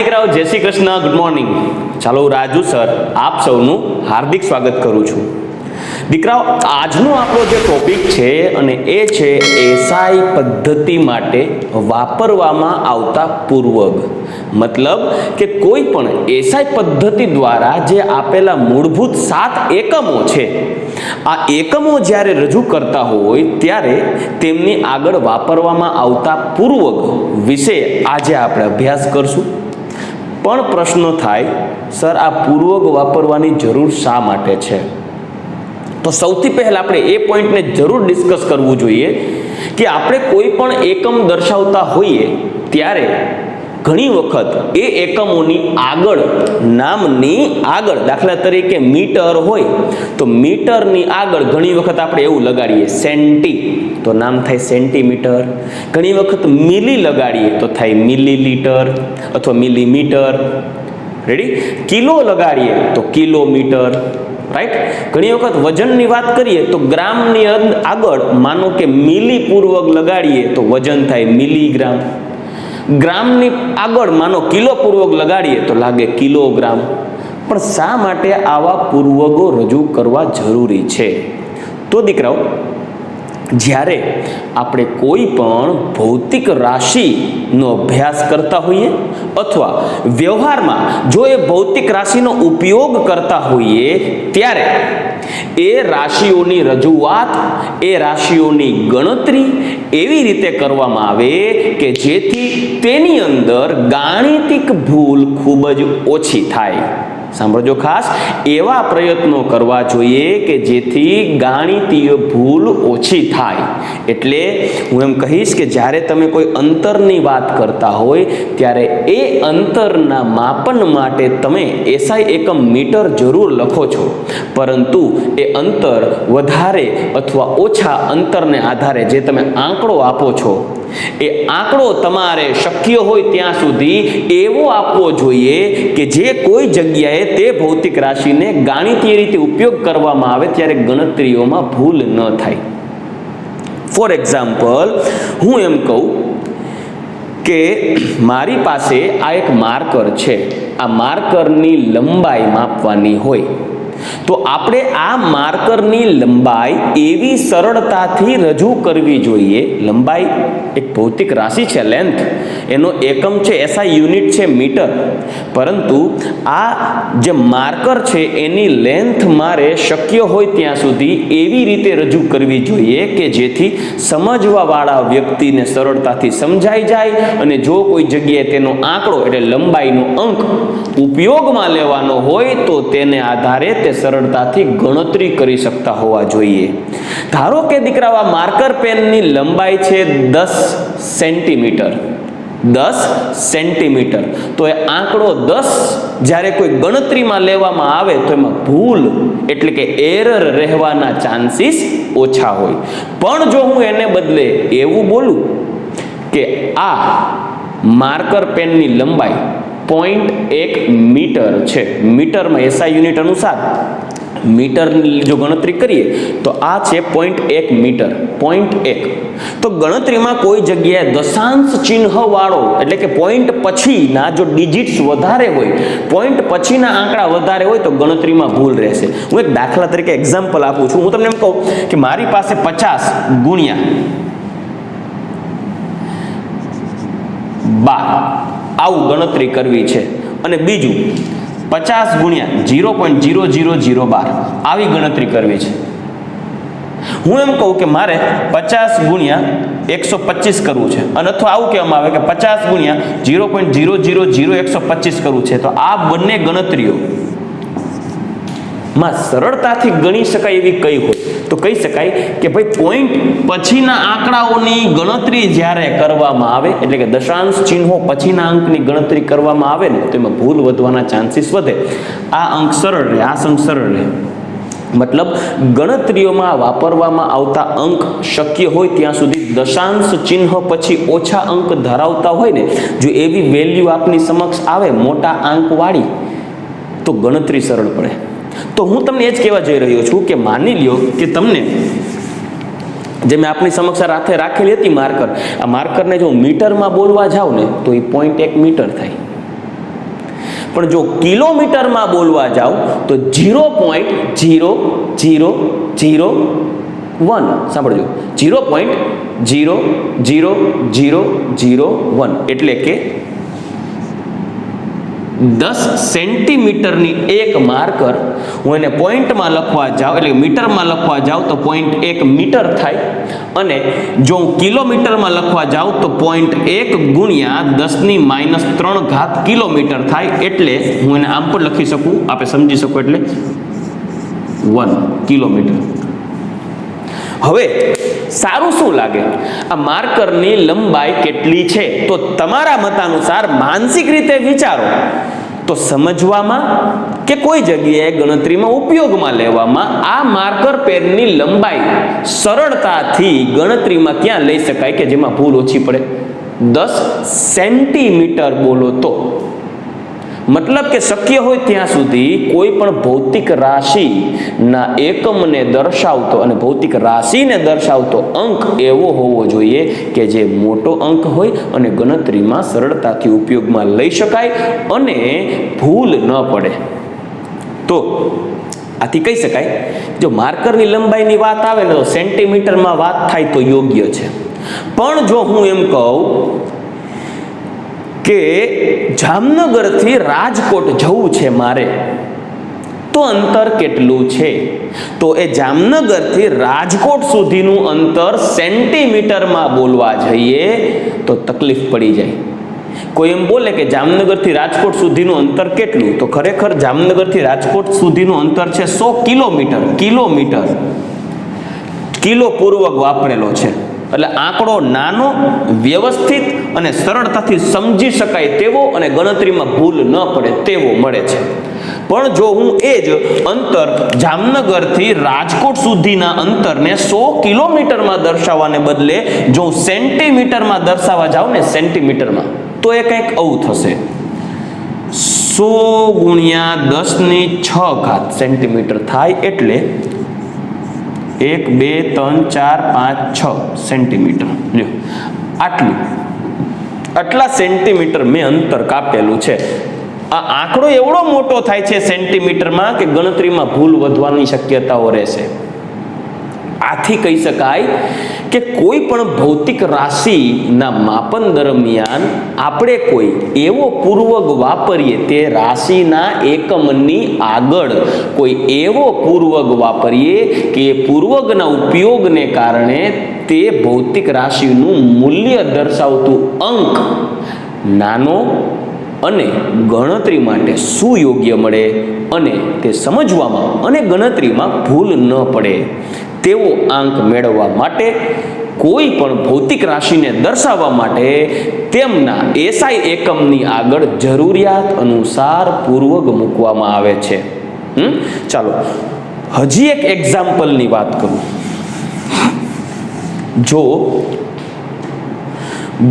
દીકરાઓ, જય Shri Krishna, good morning. ચાલો, હું રાજુ સર આપ સૌનું હાર્દિક સ્વાગત કરું છું. દીકરાઓ, આજનો આપણો જે ટોપિક છે અને એ છે એસઆઈ પદ્ધતિ માટે વાપરવામાં આવતા પૂર્વગ. મતલબ કે કોઈ પણ એસઆઈ પદ્ધતિ દ્વારા જે આપેલા મૂળભૂત 7 એકમો છે, આ એકમો જ્યારે રજૂ કરતા હોય ત્યારે તેમની આગળ વાપરવામાં આવતા પૂર્વગ વિશે આજે આપણે અભ્યાસ કરશું. પણ પ્રશ્ન થાય, સર આ પૂર્વગ વાપરવાની જરૂર શા માટે છે? તો સૌથી પહેલા આપણે એ પોઈન્ટને જરૂર ડિસ્કસ કરવું જોઈએ કે આપણે કોઈ પણ એકમ દર્શાવતા હોઈએ ત્યારે ઘણી વખત એ એકમોની આગળ, નામની આગળ, દાખલા તરીકે મીટર હોય તો મીટરની આગળ ઘણી વખત આપણે એવું લગાડીએ સેન્ટી, તો નામ થાય સેન્ટીમીટર. ઘણી વખત મિલી લગાડીએ તો થાય મિલીલીટર અથવા મિલીમીટર. રેડી? કિલો લગાડીએ તો કિલોમીટર. રાઈટ? ઘણી વખત વજનની વાત કરીએ તો ગ્રામની આગળ માનો કે મિલી પૂર્વક લગાડીએ તો વજન થાય મિલીગ્રામ. ગ્રામની આગળ માનો કિલો પૂર્વક લગાડીએ તો લાગે કિલોગ્રામ. પણ શા માટે આવા પૂર્વગો રજૂ કરવા જરૂરી છે? તો દીકરાઓ, જ્યારે આપણે કોઈ પણ ભૌતિક રાશિનો અભ્યાસ કરતા હોઈએ અથવા વ્યવહારમાં જો એ ભૌતિક રાશિનો ઉપયોગ કરતા હોઈએ ત્યારે એ રાશિઓની રજૂઆત, એ રાશિઓની ગણતરી એવી રીતે કરવામાં આવે કે જેથી તેની અંદર ગાણિતિક ભૂલ ખૂબ જ ઓછી થાય. સાંભળજો ખાસ, એવા પ્રયત્નો કરવા જોઈએ કે જેથી ગાણિતીય ભૂલ ઓછી થાય. એટલે હું એમ કહીશ કે જ્યારે તમે કોઈ અંતરની વાત કરતા હોય ત્યારે એ અંતરના માપન માટે તમે એસઆઈ એકમ મીટર જરૂર લખો છો, પરંતુ એ અંતર વધારે અથવા ઓછા અંતરને આધારે જે તમે આંકડો આપો છો, એ આંકડો તમારે શક્ય હોય ત્યાં સુધી એવો આપવો જોઈએ કે જે કોઈ જગ્યાએ તે ભૌતિક રાશિને ગાણિતીય રીતે ઉપયોગ કરવામાં આવે ત્યારે ગણતરીઓમાં ભૂલ ન થાય. ફોર એક્ઝામ્પલ, હું એમ કહું કે મારી પાસે આ એક માર્કર છે, આ માર્કરની લંબાઈ માપવાની હોય તો આપણે આ માર્કરની લંબાઈ એવી સરળતાથી રજૂ કરવી જોઈએ. લંબાઈ એક ભૌતિક રાશિ છે, લેન્થ, એનો એકમ છે એસઆઈ યુનિટ છે મીટર, પરંતુ આ જે માર્કર છે એની લેન્થ મારે શક્ય હોય ત્યાં સુધી એવી રીતે રજૂ કરવી જોઈએ કે જેથી સમજવાવાળા વ્યક્તિને સરળતાથી સમજાઈ જાય અને જો કોઈ જગ્યાએ તેનો આંકડો એટલે લંબાઈનો અંક ઉપયોગમાં લેવાનો હોય તો તેને આધારે તે સરળતાથી ગણતરી કરી શકતા હોવા જોઈએ. ધારો કે દીકરાઓ, આ માર્કર પેનની લંબાઈ છે 10 સેન્ટીમીટર. 10 સેન્ટીમીટર. તો એ આંકડો 10 જ્યારે કોઈ ગણતરીમાં લેવામાં આવે તો એમાં ભૂલ એટલે કે એરર રહેવાના ચાન્સીસ ઓછા હોય. પણ જો હું એને બદલે એવું બોલું કે આ માર્કર પેનની લંબાઈ 0.1 મીટર છે, મીટરમાં એસઆઈ યુનિટ અનુસાર મીટરની જો ગણતરી કરીએ તો આ છે 0.1 મીટર. 0.1 તો ગણતરીમાં કોઈ જગ્યાએ દશાંશ ચિહ્ન વાળો એટલે કે પોઈન્ટ પછીના જો ડિજિટ્સ વધારે હોય, પોઈન્ટ પછીના આંકડા વધારે હોય તો ગણતરીમાં ભૂલ રહેશે. હું એક દાખલા તરીકે એક્ઝામ્પલ આપું છું. હું તમને એમ કહું કે મારી પાસે 50 ગુણ્યા 12 આવું ગણતરી કરવી છે અને બીજું 50 ગુણ્યા 0.0012 આવી ગણતરી કરવી છે. હું એમ કહું કે મારે 50 ગુણ્યા 125 કરવું છે અને અથવા આવું કહેવામાં આવે કે 50 ગુણ્યા 0.000125 કરવું છે. તો આ બંને ગણતરીઓ માં સરળતાથી ગણી શકાય એવી કઈ હોય તો કહી શકાય કે ભાઈ પોઈન્ટ પછીના આંકડાઓની ગણતરી જ્યારે કરવામાં આવે એટલે કે દશાંશ ચિહ્નો પછીના અંકની ગણતરી કરવામાં આવે ને તો એમાં ભૂલ વધવાના ચાન્સીસ વધે. આ અંક સરળ રહે, આ અંક સરળ રહે. મતલબ ગણતરીઓમાં વાપરવામાં આવતા અંક શક્ય હોય ત્યાં સુધી દશાંશ ચિહ્ન પછી ઓછા અંક ધરાવતા હોય ને, જો એવી વેલ્યુ આપની સમક્ષ આવે મોટા આંકવાળી તો ગણતરી સરળ પડે. તો હું તમને એ જ કહેવા જઈ રહ્યો છું કે માની લ્યો કે તમને જે મેં આપની સમક્ષ રાતે રાખેલી હતી માર્કર, આ માર્કરને જો મીટરમાં બોલવા જાઉં ને તો એ 0.1 મીટર થાય. પણ જો કિલોમીટરમાં બોલવા જાઓ તો 0.00001, સાંભળજો, 0.00001 એટલે કે 10 સેન્ટીમીટરની એક માર્કર હું એને પોઈન્ટમાં લખવા જાઉં, એટલે મીટરમાં લખવા જાઉં તો 0.1 મીટર થાય, અને જો હું કિલોમીટરમાં લખવા જાઉં તો 0.1 ગુણ્યા 10⁻³ કિલોમીટર થાય. એટલે હું એને આમ પણ લખી શકું, આપણે સમજી શકો, એટલે 1 કિલોમીટર. હવે સારું શું લાગે, આ માર્કરની લંબાઈ કેટલી છે? તો તમારા મતાનુસાર માનસિક રીતે વિચારો તો સમજવામાં કે કોઈ જગ્યાએ ગણતરીમાં ઉપયોગમાં લેવામાં આ માર્કર પેનની લંબાઈ સરળતાથી ગણતરીમાં ક્યાં લઈ શકાય કે જેમાં ભૂલ ઓછી પડે? 10 સેન્ટીમીટર બોલો તો, મતલબ કે શક્ય હોય ત્યાં સુધી કોઈ પણ ભૌતિક રાશિના એકમને દર્શાવતો અને ભૌતિક રાશિને દર્શાવતો અંક એવો હોવો જોઈએ કે જે મોટો અંક હોય અને ગણતરીમાં સરળતાથી ઉપયોગમાં લઈ શકાય અને ભૂલ ન પડે. તો આથી કહી શકાય, જો માર્કરની લંબાઈની વાત આવે ને તો સેન્ટીમીટરમાં વાત થાય તો યોગ્ય છે. પણ જો હું એમ કહું કે જામનગરથી રાજકોટ જવું છે મારે, તો અંતર કેટલું છે? તો એ જામનગરથી રાજકોટ સુધીનું અંતર સેન્ટીમીટરમાં બોલવા જઈએ તો તકલીફ પડી જાય. કોઈ એમ બોલે કે જામનગરથી રાજકોટ સુધીનું અંતર કેટલું? તો ખરેખર જામનગરથી રાજકોટ સુધીનું અંતર છે 100 કિલોમીટર. કિલો પૂર્વક વાપરેલો છે, એટલે આંકડો નાનો, વ્યવસ્થિત અને સરળતાથી સમજી શકાય તેવો અને ગણતરીમાં ભૂલ ન પડે તેવો મળે છે. પણ જો હું એ જ અંતર જામનગરથી રાજકોટ સુધીના અંતરને 100 કિલોમીટરમાં દર્શાવવાને બદલે જો હું સેન્ટીમીટરમાં દર્શાવવા જાઉં ને, સેન્ટીમીટરમાં, તો એ કંઈક આવું થશે: 100 ગુણ્યા 10⁶ સેન્ટીમીટર થાય, એટલે 1 2 3 4 5 6 સેન્ટીમીટર. લ્યો, આટલા સેન્ટીમીટર મેં અંતર કાપેલું છે. આ આંકડો એવડો મોટો થાય છે સેન્ટીમીટરમાં કે ગણતરીમાં ભૂલ વધવાની શક્યતાઓ રહેશે. આથી કહી શકાય કે કોઈ પણ ભૌતિક રાશિના માપન દરમિયાન આપણે કોઈ એવો પૂર્વક વાપરીએ, તે રાશિના એકમની આગળ કોઈ એવો પૂર્વક વાપરીએ કે પૂર્વકના ઉપયોગને કારણે તે ભૌતિક રાશિનું મૂલ્ય દર્શાવતું અંક નાનો અને ગણતરી માટે સુયોગ્ય મળે અને તે સમજવામાં અને ગણતરીમાં ભૂલ ન પડે તેવો આંક મેળવવા માટે કોઈ પણ ભૌતિક રાશિને દર્શાવવા માટે તેમના એસઆઈ એકમની આગળ જરૂરિયાત અનુસાર પૂર્વક મૂકવામાં આવે છે. ચાલો હજી એક એક્ઝામ્પલની વાત કરું. જો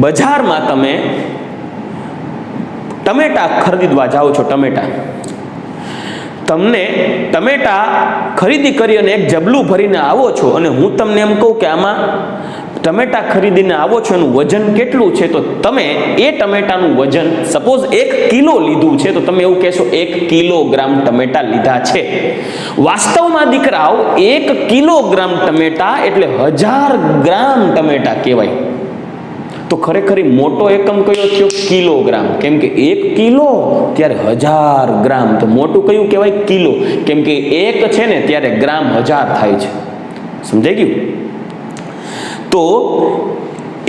બજારમાં તમે ટમેટા ખરીદવા જાઓ છો, તમને ટમેટા ખરીદી કરી અને એક જબલું ભરીને આવો છો, અને હું તમને એમ કહું કે આમાં ટમેટા ખરીદીને આવો છો, એનું વજન કેટલું છે? તો તમે એ ટમેટાનું વજન સપોઝ 1 કિલો લીધું છે, તો તમે એવું કહેશો 1 કિલોગ્રામ ટમેટા લીધા છે. વાસ્તવમાં દીકરાઓ 1 કિલોગ્રામ ટમેટા એટલે 1000 ગ્રામ ટમેટા કહેવાય. તો ખરેખર મોટો એકમ કયો થયો? કિલોગ્રામ. કેમ કે 1 કિલો ત્યારે 1000 ગ્રામ. તો મોટું કયું કહેવાય? કિલો. કેમ કે 1 છે ને ત્યારે ગ્રામ 1000 થાય છે. સમજાઈ ગયું? તો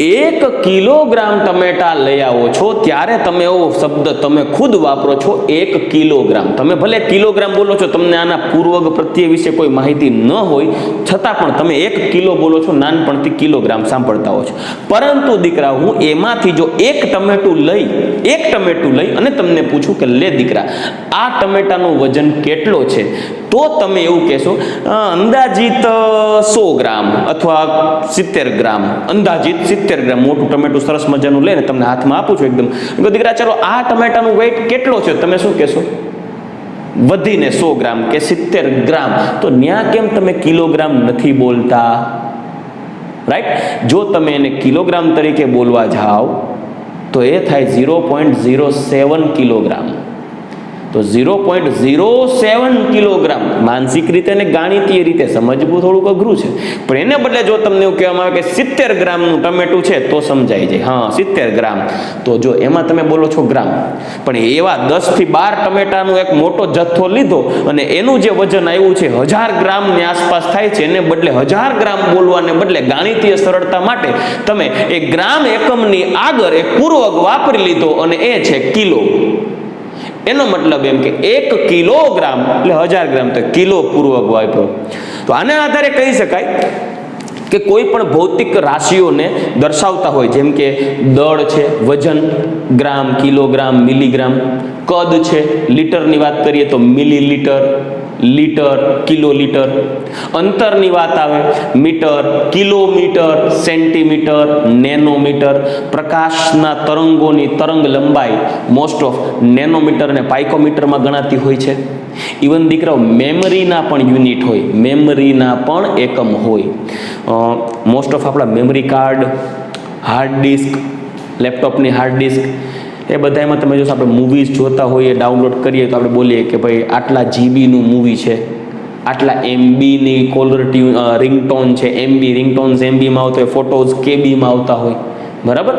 1 કિલોગ્રામ ટમેટા લઈ આવો છો ત્યારે તમે એવો શબ્દ તમે ખુદ વાપરો છો 1 કિલોગ્રામ. તમે ભલે કિલોગ્રામ બોલો છો, તમને આના પૂર્વક પ્રત્યય વિશે કોઈ માહિતી ન હોય છતાં પણ તમે 1 કિલો બોલો છો, નાનપણથી કિલોગ્રામ સાંભળતા હો છો. પરંતુ દીકરા, હું એમાંથી જો એક ટમેટું લઈ અને તમને પૂછું કે લે દીકરા, આ ટમેટાનું વજન કેટલો છે? તો તમે એવું કહેશો અંદાજિત 100 ગ્રામ અથવા 70 ગ્રામ. અંદાજિત 70 ગ્રામ. મોટું ટમેટું સરસ મજાનું લઈને તમને હાથમાં આપું છું એકદમ. દીકરા ચાલો આ ટમેટાનું વેઇટ કેટલો છે? તમે શું કહેશો? વધીને 100 ગ્રામ કે 70 ગ્રામ. તો ન્યા કેમ તમે કિલોગ્રામ નથી બોલતા? રાઈટ? જો તમે એને કિલોગ્રામ તરીકે બોલવા જાઓ તો એ થાય 0.07 કિલોગ્રામ. તો 0.07 કિલોગ્રામ. માનસિક રીતે અને ગાણિતીય રીતે સમજવું થોડુંક અઘરું છે, પણ એને બદલે જો તમને એવું કહેવામાં આવે કે 70 ગ્રામનું ટમેટું છે તો સમજાઈ જાય. હા, 70 ગ્રામ. તો જો એમાં તમે બોલો છો ગ્રામ, પણ એવા 10 થી 12 ટમેટાનો એક મોટો જથ્થો લીધો અને એનું જે વજન આવ્યું છે 1000 ગ્રામની આસપાસ થાય છે, એને બદલે 1000 ગ્રામ બોલવાને બદલે ગાણિતીય સરળતા માટે તમે એ ગ્રામ એકમની આગળ એક પૂર્વક વાપરી લીધો અને એ છે કિલો. એનો મતલબ એમ કે 1 કિલોગ્રામ એટલે 1000 ગ્રામ, તો કિલો પૂર્વક વાપરો. તો આના આધારે કહી શકાય કે કોઈ પણ ભૌતિક રાશિઓને દર્શાવતા હોય, જેમ કે દળ છે વજન ગ્રામ, કિલોગ્રામ, મિલીગ્રામ, કદ છે લીટરની વાત કરીએ તો મિલીલીટર, લીટર, કિલોલીટર, અંતરની વાત આવે મીટર, કિલોમીટર, સેન્ટીમીટર, નેનોમીટર, પ્રકાશના તરંગોની તરંગ લંબાઈ મોસ્ટ ઓફ નેનોમીટર અને પાઇકોમીટરમાં ગણાતી હોય છે. ઇવન દીકરાઓ મેમરીના પણ યુનિટ હોય, મેમરીના પણ એકમ હોય. મોસ્ટ ઓફ આપણા મેમરી કાર્ડ, હાર્ડ ડિસ્ક, લેપટોપની હાર્ડ ડિસ્ક, એ બધામાં તમે જો આપણે મૂવીઝ જોતા હોઈએ, ડાઉનલોડ કરીએ તો આપણે બોલીએ કે ભાઈ આટલા જીબીનું મૂવી છે, આટલા એમબીની કોલર ટ્યુન રિંગટોન છે, એમબી રિંગટોન્સ એમબીમાં આવતા હોય, ફોટોઝ કેબીમાં આવતા હોય, બરાબર.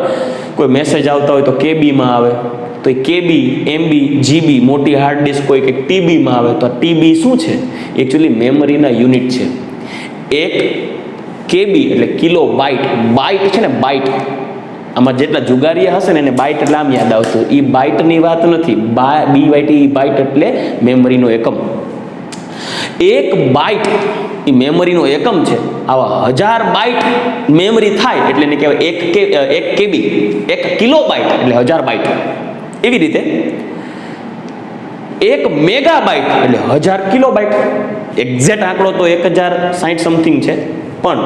કોઈ મેસેજ આવતા હોય તો કેબીમાં આવે, તો એ કેબી, એમબી, જીબી, મોટી હાર્ડ ડિસ્ક હોય કે ટીબીમાં આવે. તો આ ટીબી શું છે? એકચ્યુઅલી મેમરીના યુનિટ છે. 1 કેબી એટલે કિલો બાઇટ, બાઇટ છે ને બાઇટ, આમાં જેટલા જુગારીયા હશે ને એને બાઇટ એટલે આમ યાદ આવતું, એ બાઇટની વાત નથી. BYT બાઇટ એટલે મેમરીનો એકમ. 1 બાઇટ એ મેમરીનો એકમ છે. આવા 1000 બાઇટ મેમરી થાય એટલે એને કહેવાય 1 કેબી. 1 કિલો બાઇટ એટલે 1000 બાઇટ. એવી રીતે 1 મેગાબાઇટ એટલે 1000 કિલોબાઇટ. એક્ઝેક્ટ આંકડો તો 1060 સમથિંગ છે, પણ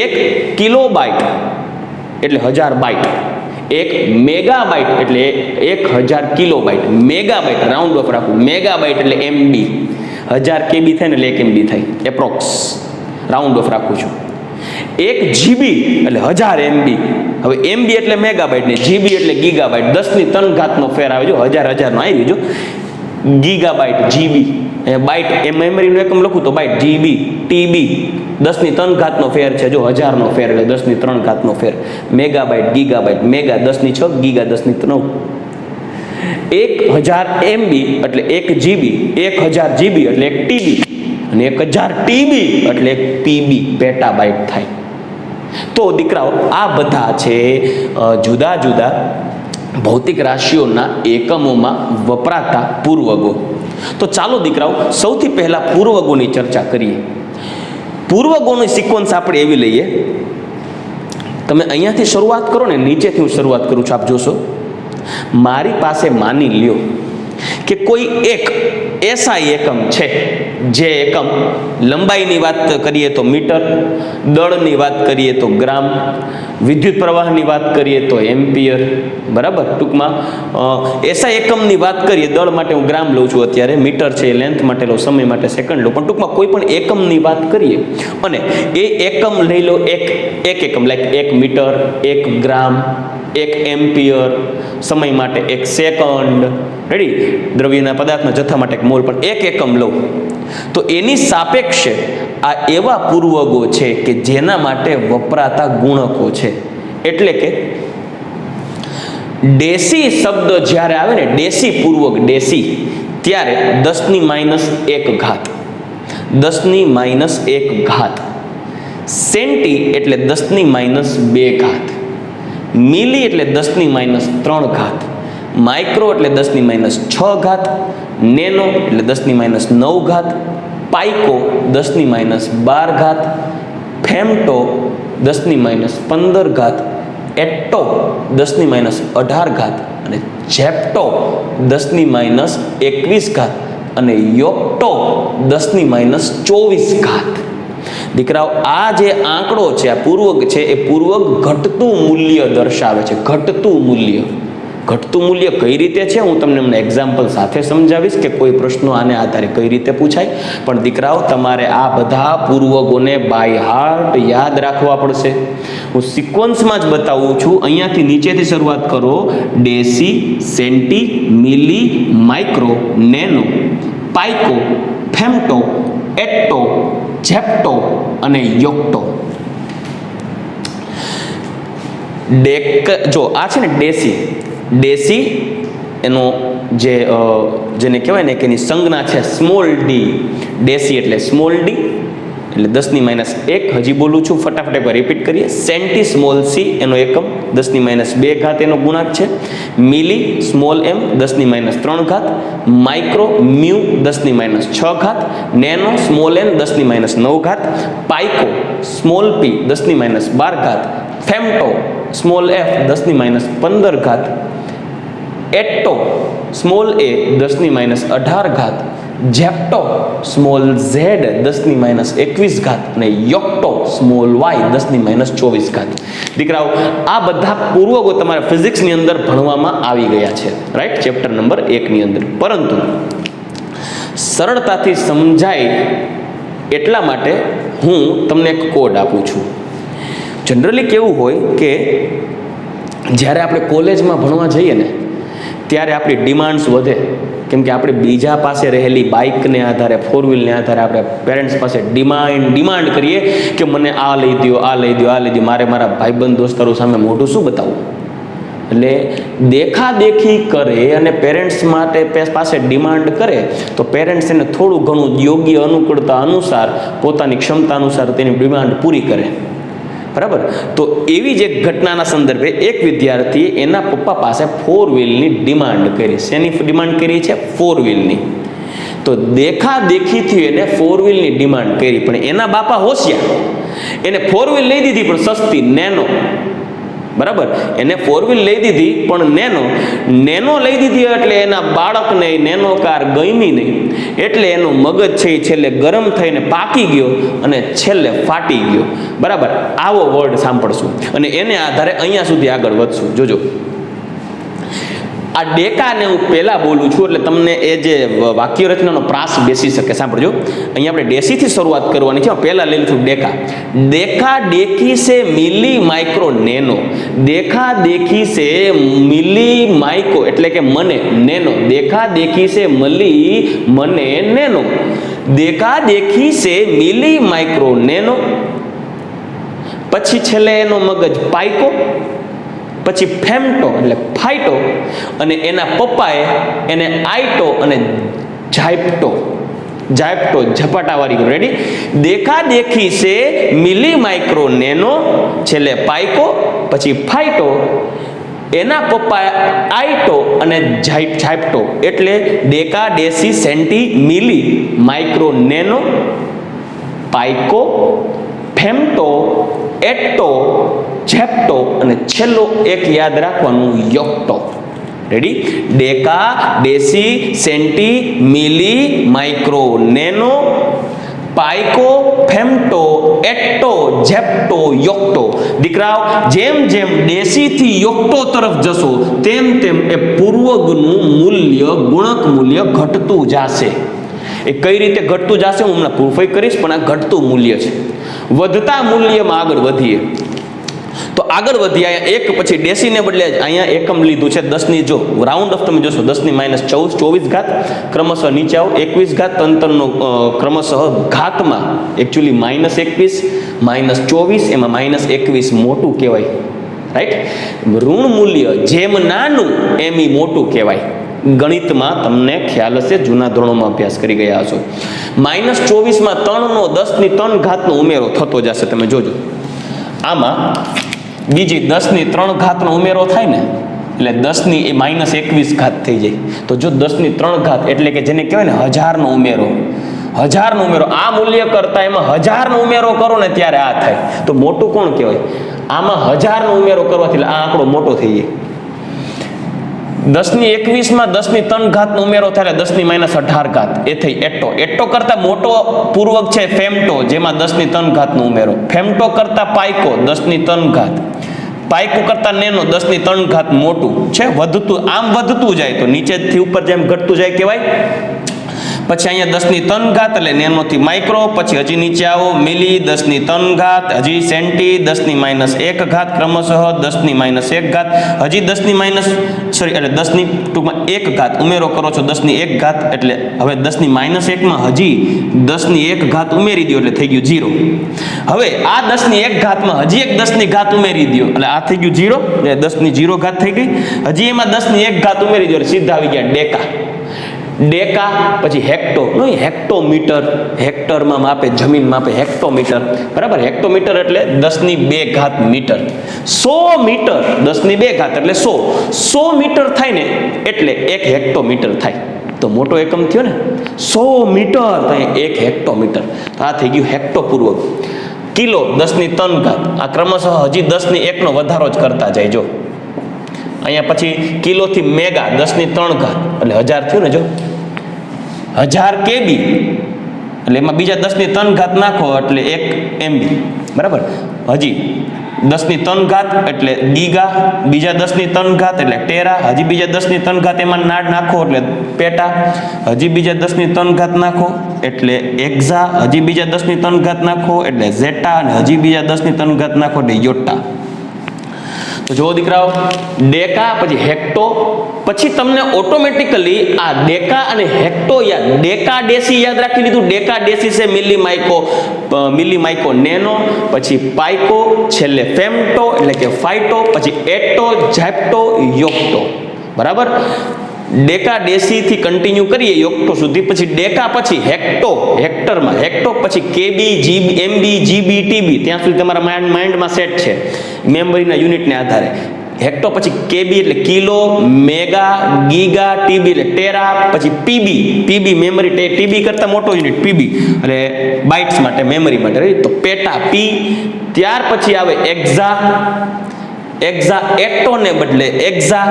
1 કિલોબાઇટ એટલે 1000 બાઇટ. 1 મેગાબાઇટ એટલે 1000 કિલોબાઇટ. મેગાબાઇટ રાઉન્ડ ઓફ રાખવું, મેગાબાઇટ એટલે MB. 1000 KB થાય ને એટલે 1 MB થાય, એપ્રોક્સ રાઉન્ડ ઓફ રાખું છું. 1 GB એટલે 1000 MB. હવે MB એટલે મેગાબાઇટ ને GB એટલે ગીગાબાઇટ. 10³ ઘાતનો ફેર આવે, જો 1000 નો આવી જો ગીગાબાઇટ, GB બાઇટ, એ મેમરીનું એકમ લખું તો બાઇટ, GB, TB 10³ ઘાતનો ફેર છે, જો 1000 નો ફેર એટલે 10³ ઘાતનો ફેર. Megabyte, gigabyte, mega 10⁶, giga 10⁻. 1000 MB એટલે 1 GB, 1000 GB એટલે 1 TB, અને 1000 TB એટલે 1 PB, પેટાબાઇટ થાય. તો દીકરાઓ આ બધા છે જુદા જુદા ભૌતિક રાશિઓના એકમોમાં વપરાતા પૂર્વગો. તો ચાલો દીકરાઓ સૌથી પહેલા પૂર્વગોની ચર્ચા કરીએ. પૂર્વગોની સિક્વન્સ આપણે એવી લઈએ, તમે અહીંયાથી શરૂઆત કરો ને, નીચેથી હું શરૂઆત કરું છું, આપ જોશો. મારી પાસે માની લ્યો કે કોઈ એક એસઆઈ એકમ છે, જે એકમ લંબાઈની વાત કરીએ તો મીટર, દળની વાત કરીએ તો ગ્રામ, વિદ્યુત પ્રવાહની વાત કરીએ તો એમ્પિયર, બરાબર. ટૂંકમાં એસઆઈ એકમની વાત કરીએ, દળ માટે હું ગ્રામ લઉં છું અત્યારે, મીટર છે લેન્થ માટે લો, સમય માટે સેકન્ડ લો, પણ ટૂંકમાં કોઈ પણ એકમની વાત કરીએ અને એ એકમ લઈ લો એક એકમ, લાઈક 1 મીટર, 1 ગ્રામ, 1 એમ્પિયર, સમય માટે 1 સેકન્ડ, રેડી, દ્રવ્યના પદાર્થના જથ્થા માટે 1 મોલ, પણ 1 એકમ લઉં તો એની સાપેક્ષે આ એવા પૂર્વગો છે કે જેના માટે વપરાતા ગુણકો છે. એટલે કે ડેસી શબ્દ જ્યારે આવે ને, ડેસી પૂર્વક, ડેસી, ત્યારે 10⁻1 ઘાત, 10⁻1 ઘાત, સેન્ટી એટલે 10⁻2 ઘાત, મિલી એટલે 10⁻3 ઘાત, માઇક્રો એટલે 10⁻6 ઘાત, નેનો એટલે 10⁻9 ઘાત, પાઇકો 10⁻12 ઘાત, ફેમટો 10⁻15 ઘાત, એટ્ટો 10⁻18 ઘાત, અને જેપ્ટો 10⁻21 ઘાત, અને યોક્ટો 10⁻24 ઘાત. દીકરાઓ આ જે આંકડો છે, આ પૂર્વક છે, એ પૂર્વક ઘટતું મૂલ્ય દર્શાવે છે, ઘટતું મૂલ્ય. ઘટતું મૂલ્ય કઈ રીતે છે હું તમને એમને એક્ઝામ્પલ સાથે સમજાવીશ કે કોઈ પ્રશ્નો આને આધારે કઈ રીતે પૂછાય. પણ દીકરાઓ તમારે આ બધા પૂર્વગોને બાય હાર્ટ યાદ રાખવા પડશે. હું સિક્વન્સમાં જ બતાવું છું. અહીંયાથી નીચેથી શરૂઆત કરો. ડેસી, સેન્ટી, મિલી, micro, nano, pico, femto, એટ્ટો, Zepto અને યોક્ટો. જો આ છે ને ડેસી એનો જેને કહેવાય ને કે એની સંજ્ઞા છે સ્મોલ ડી. ડેસી એટલે સ્મોલ ડી એટલે 10⁻1. હજી બોલું છું, ફટાફટ એકવાર રિપીટ કરીએ. સેન્ટી સ્મોલ સી એનો એકમ 10⁻2 એનો ગુણાંક છે. Milli small M 10⁻3. Micro mu 10⁻6. Nano small N 10⁻9. Pico small P 10⁻12. Femto small F 10⁻15. Atto small A 10⁻18. Zepto small Z 10⁻21 અને યોક્ટો સ્મોલ વાય 10⁻24. દીકરાઓ આ બધા પૂર્વગો તમારા ફિઝિક્સની અંદર ભણવામાં આવી ગયા છે, રાઈટ, ચેપ્ટર નંબર 1 ની અંદર. પરંતુ સરળતાથી સમજાય એટલા માટે હું તમને એક કોડ આપું છું. જનરલી કેવું હોય કે જ્યારે આપણે કોલેજમાં ભણવા જઈએ ને ત્યારે આપણી ડિમાન્ડ્સ વધે, કેમ કે આપણે બીજા પાસે રહેલી બાઇકને આધારે, ફોર વ્હીલને આધારે આપણે પેરેન્ટ્સ પાસે ડિમાન્ડ કરીએ કે મને આ લઈ દો, આ લઈ દો, આ લઈ દો. મારે મારા ભાઈબંધ દોસ્તારો સામે મોઢું શું બતાવવું? એટલે દેખાદેખી કરે અને પેરેન્ટ્સ માટે પાસે ડિમાન્ડ કરે તો પેરેન્ટ્સ એને થોડું ઘણું યોગ્ય અનુકૂળતા અનુસાર પોતાની ક્ષમતા અનુસાર તેની ડિમાન્ડ પૂરી કરે, બરાબર. તો એવી જ એક ઘટનાના સંદર્ભે એક વિદ્યાર્થીએ એના પપ્પા પાસે ફોર વ્હીલની ડિમાન્ડ કરી. શેની ડિમાન્ડ કરી છે? ફોર વ્હીલની. તો દેખાદેખીથી એને ફોર વ્હીલની ડિમાન્ડ કરી, પણ એના બાપા હોશિયાર, એને ફોર વ્હીલ લઈ દીધી પણ સસ્તી, નેનો, બરાબર. એને ફોર વ્હીલ લઈ દીધી પણ નેનો લઈ દીધી એટલે એના બાળકને નેનો કાર ગમી નહીં, એટલે એનું મગજ છે એ છેલ્લે ગરમ થઈને પાકી ગયો અને છેલ્લે ફાટી ગયો, બરાબર. આવો વર્ડ સાંભળશું અને એને આધારે અહીંયા સુધી આગળ વધશું. જોજો, આ ડેકાને હું પહેલા બોલું છું એટલે તમને એ જે વાક્ય રચનાનો પ્રાસ બેસી શકે. સાંભળજો, અહીંયા આપણે ડેસીથી શરૂઆત કરવાની છે. પહેલા લઈ લઉં ડેકા. દેખા દેખી સે મિલી માઇક્રો નેનો. દેખા દેખી સે મિલી માઇક્રો એટલે કે મને, નેનો. દેખા દેખી સે મલી મને નેનો. દેખા દેખી સે મિલી માઇક્રો નેનો. પછી છેલ્લે એનો મગજ પાઇકો, પછી ફેમ્ટો એટલે ફાઇટો, અને એના પપ્પાએ એને આઈટો અને ઝાયપ્ટો ઝપાટાવાળી. રેડી? દેખા દેખી સે મિલી માઇક્રો નેનો, છેલ્લે પાઇકો, પછી ફાઇટો, એના પપ્પા આઈટો અને ઝાયપ્ટો. એટલે ડેકા, ડેસી, સેન્ટી, મિલી, micro, nano, pico, femto, એટ્ટો, Zepto અને છેલ્લો એક યાદ રાખવાનું, યોક્ટો. રેડી? ડેકા, ડેસી, સેન્ટી, મિલી, micro, nano, pico, femto, એટ્ટો, Zepto, યોક્ટો. દીકરાઓ, જેમ જેમ ડેસીથી યોક્ટો તરફ જશો તેમ તેમ એ પૂર્વગનું મૂલ્ય, ગુણક મૂલ્ય ઘટતું જશે. એ કઈ રીતે ઘટતું જશે હું હમણાં પ્રૂફ કરીશ, પણ આ ઘટતું મૂલ્ય છે. વધતા મૂલ્યમાં આગળ વધીએ તો આગળ વધીએ અહીંયા એક પછી ડેસીને બદલે અહીંયા એકમ લીધું છે 10 ની. જો રાઉન્ડ ઓફ તમે જોશો 10⁻24, ક્રમશઃ નીચે આવો 21, તંત્રનો ક્રમશઃ ઘાતમાં એકચ્યુઅલી -21, -24, એમાં -21 મોટું કહેવાય, રાઈટ. ઋણ મૂલ્ય જેમ નાનું એમ મોટું કહેવાય. ગણિતમાં તમને ખ્યાલ હશે, જૂના ધોરણોમાં અભ્યાસ કરી ગયા હશો. -24માં 3નો 10⁻3 ઉમેરો થતો જશે. તમે જોજો, આમાં બીજી 10⁻3 ઉમેરો થાય ને એટલે 10⁻21 થઈ જાય. તો જો 10⁻3 એટલે કે જેને કહેવાય ને 1000નો ઉમેરો, 1000નો ઉમેરો, આ મૂલ્ય કરતા એમાં 1000નો ઉમેરો કરો ને ત્યારે આ થાય. તો મોટું કોણ કહેવાય? આમાં 1000નો ઉમેરો કરવાથી આ આંકડો મોટો થઈ જાય. 10⁻21માં 10⁻3 ઉમેરો થાય 10⁻18 એ થઈ એટ્ટો. એટ્ટો કરતા મોટો પૂર્વક છે ફેમ્ટો, જેમાં 10⁻3 ઉમેરો. ફેમ્ટો કરતા પાઇકો 10⁻3, પાઇકું કરતા નેનો 10³ મોટું છે, વધતું આમ વધતું જાય તો નીચેથી ઉપર જેમ ઘટતું જાય કહેવાય. પછી અહીંયા 10³ એટલે નેનોથી માઇક્રો, પછી હજી નીચે આવો મિલી 10³ હજી સેન્ટી 10⁻1 ક્રમશઃ 10⁻1 હજી 10 ઉમેરો કરો છો 10⁻1 એટલે હવે 10⁻1 માં હજી 10⁻1 ઉમેરી દો એટલે થઈ ગયું 0. હવે આ 10⁻1 માં હજી એક 10⁻1 ઉમેરી દો એટલે આ થઈ ગયું 0 એટલે 10⁻0 થઈ ગઈ. હજી એમાં 10⁻1 ઉમેરી દો એટલે સીધા આવી ગયા ડેકા. ડેકા પછી હેક્ટો, હેક્ટોમીટર, હેક્ટરમાં માપે, જમીન માપે હેક્ટોમીટર, બરાબર. હેક્ટોમીટર એટલે 10⁻2 મીટર. 100 મીટર 10⁻2 એટલે 100 મીટર થાય ને એટલે 1 હેક્ટોમીટર થાય. તો મોટો એકમ થયો ને 100 મીટર થાય 1 હેક્ટોમીટર. તો આ થઈ ગયું હેક્ટોપૂર્વક. કિલો 10⁻3 આ ક્રમશઃ હજી 10⁻1 નો વધારો જ કરતા જાય. જો અહીંયા પછી કિલોથી મેગા 10⁻3 એટલે 1000 થયું ને. જો 1000 કેબી એટલે એમાં બીજા 10⁻3 નાખો એટલે 1 MB, બરાબર. હજી 10⁻3 એટલે ગીગા, બીજા 10⁻3 એટલે ટેરા, હજી બીજા 10⁻3 એમાં નાખો એટલે પેટા, હજી બીજા 10⁻3 નાખો એટલે એક્ઝા, હજી બીજા 10⁻3 નાખો એટલે ઝેટા, અને હજી બીજા 10⁻3 નાખો એટલે યોટા. તો જો દીકરાઓ ડેકા પછી હેક્ટો, પછી તમને ઓટોમેટિકલી આ ડેકા અને હેક્ટો ડેકા ડેસી યાદ રાખી લીધું. ડેકા ડેસી છે મિલી માઇકો નેનો, પછી પાઇકો, છેલ્લે ફેમ્ટો એટલે કે ફાઇટો, પછી એટો, ઝેપ્ટો, યોક્ટો, બરાબર. ડેકા ડેસી થી કન્ટિન્યુ કરીએ યોક્ટો સુધી, પછી ડેકા પછી હેક્ટો, હેક્ટરમાં હેક્ટો, પછી કેબી, જીબી, એમબી, જીબી, ટીબી, ત્યાં સુધી તમારા માઇન્ડમાં સેટ છે મેમરીના યુનિટને આધારે. હેક્ટો પછી કેબી એટલે કિલો, મેગા, ગીગા, ટીબી એટલે ટેરા, પછી પીબી મેમરી, ટીબી કરતા મોટો યુનિટ પીબી એટલે બાઇટ્સ માટે, મેમરી માટે. તો પેટા પી. ત્યાર પછી આવે એક્ઝા, એટોને બદલે એક્ઝા,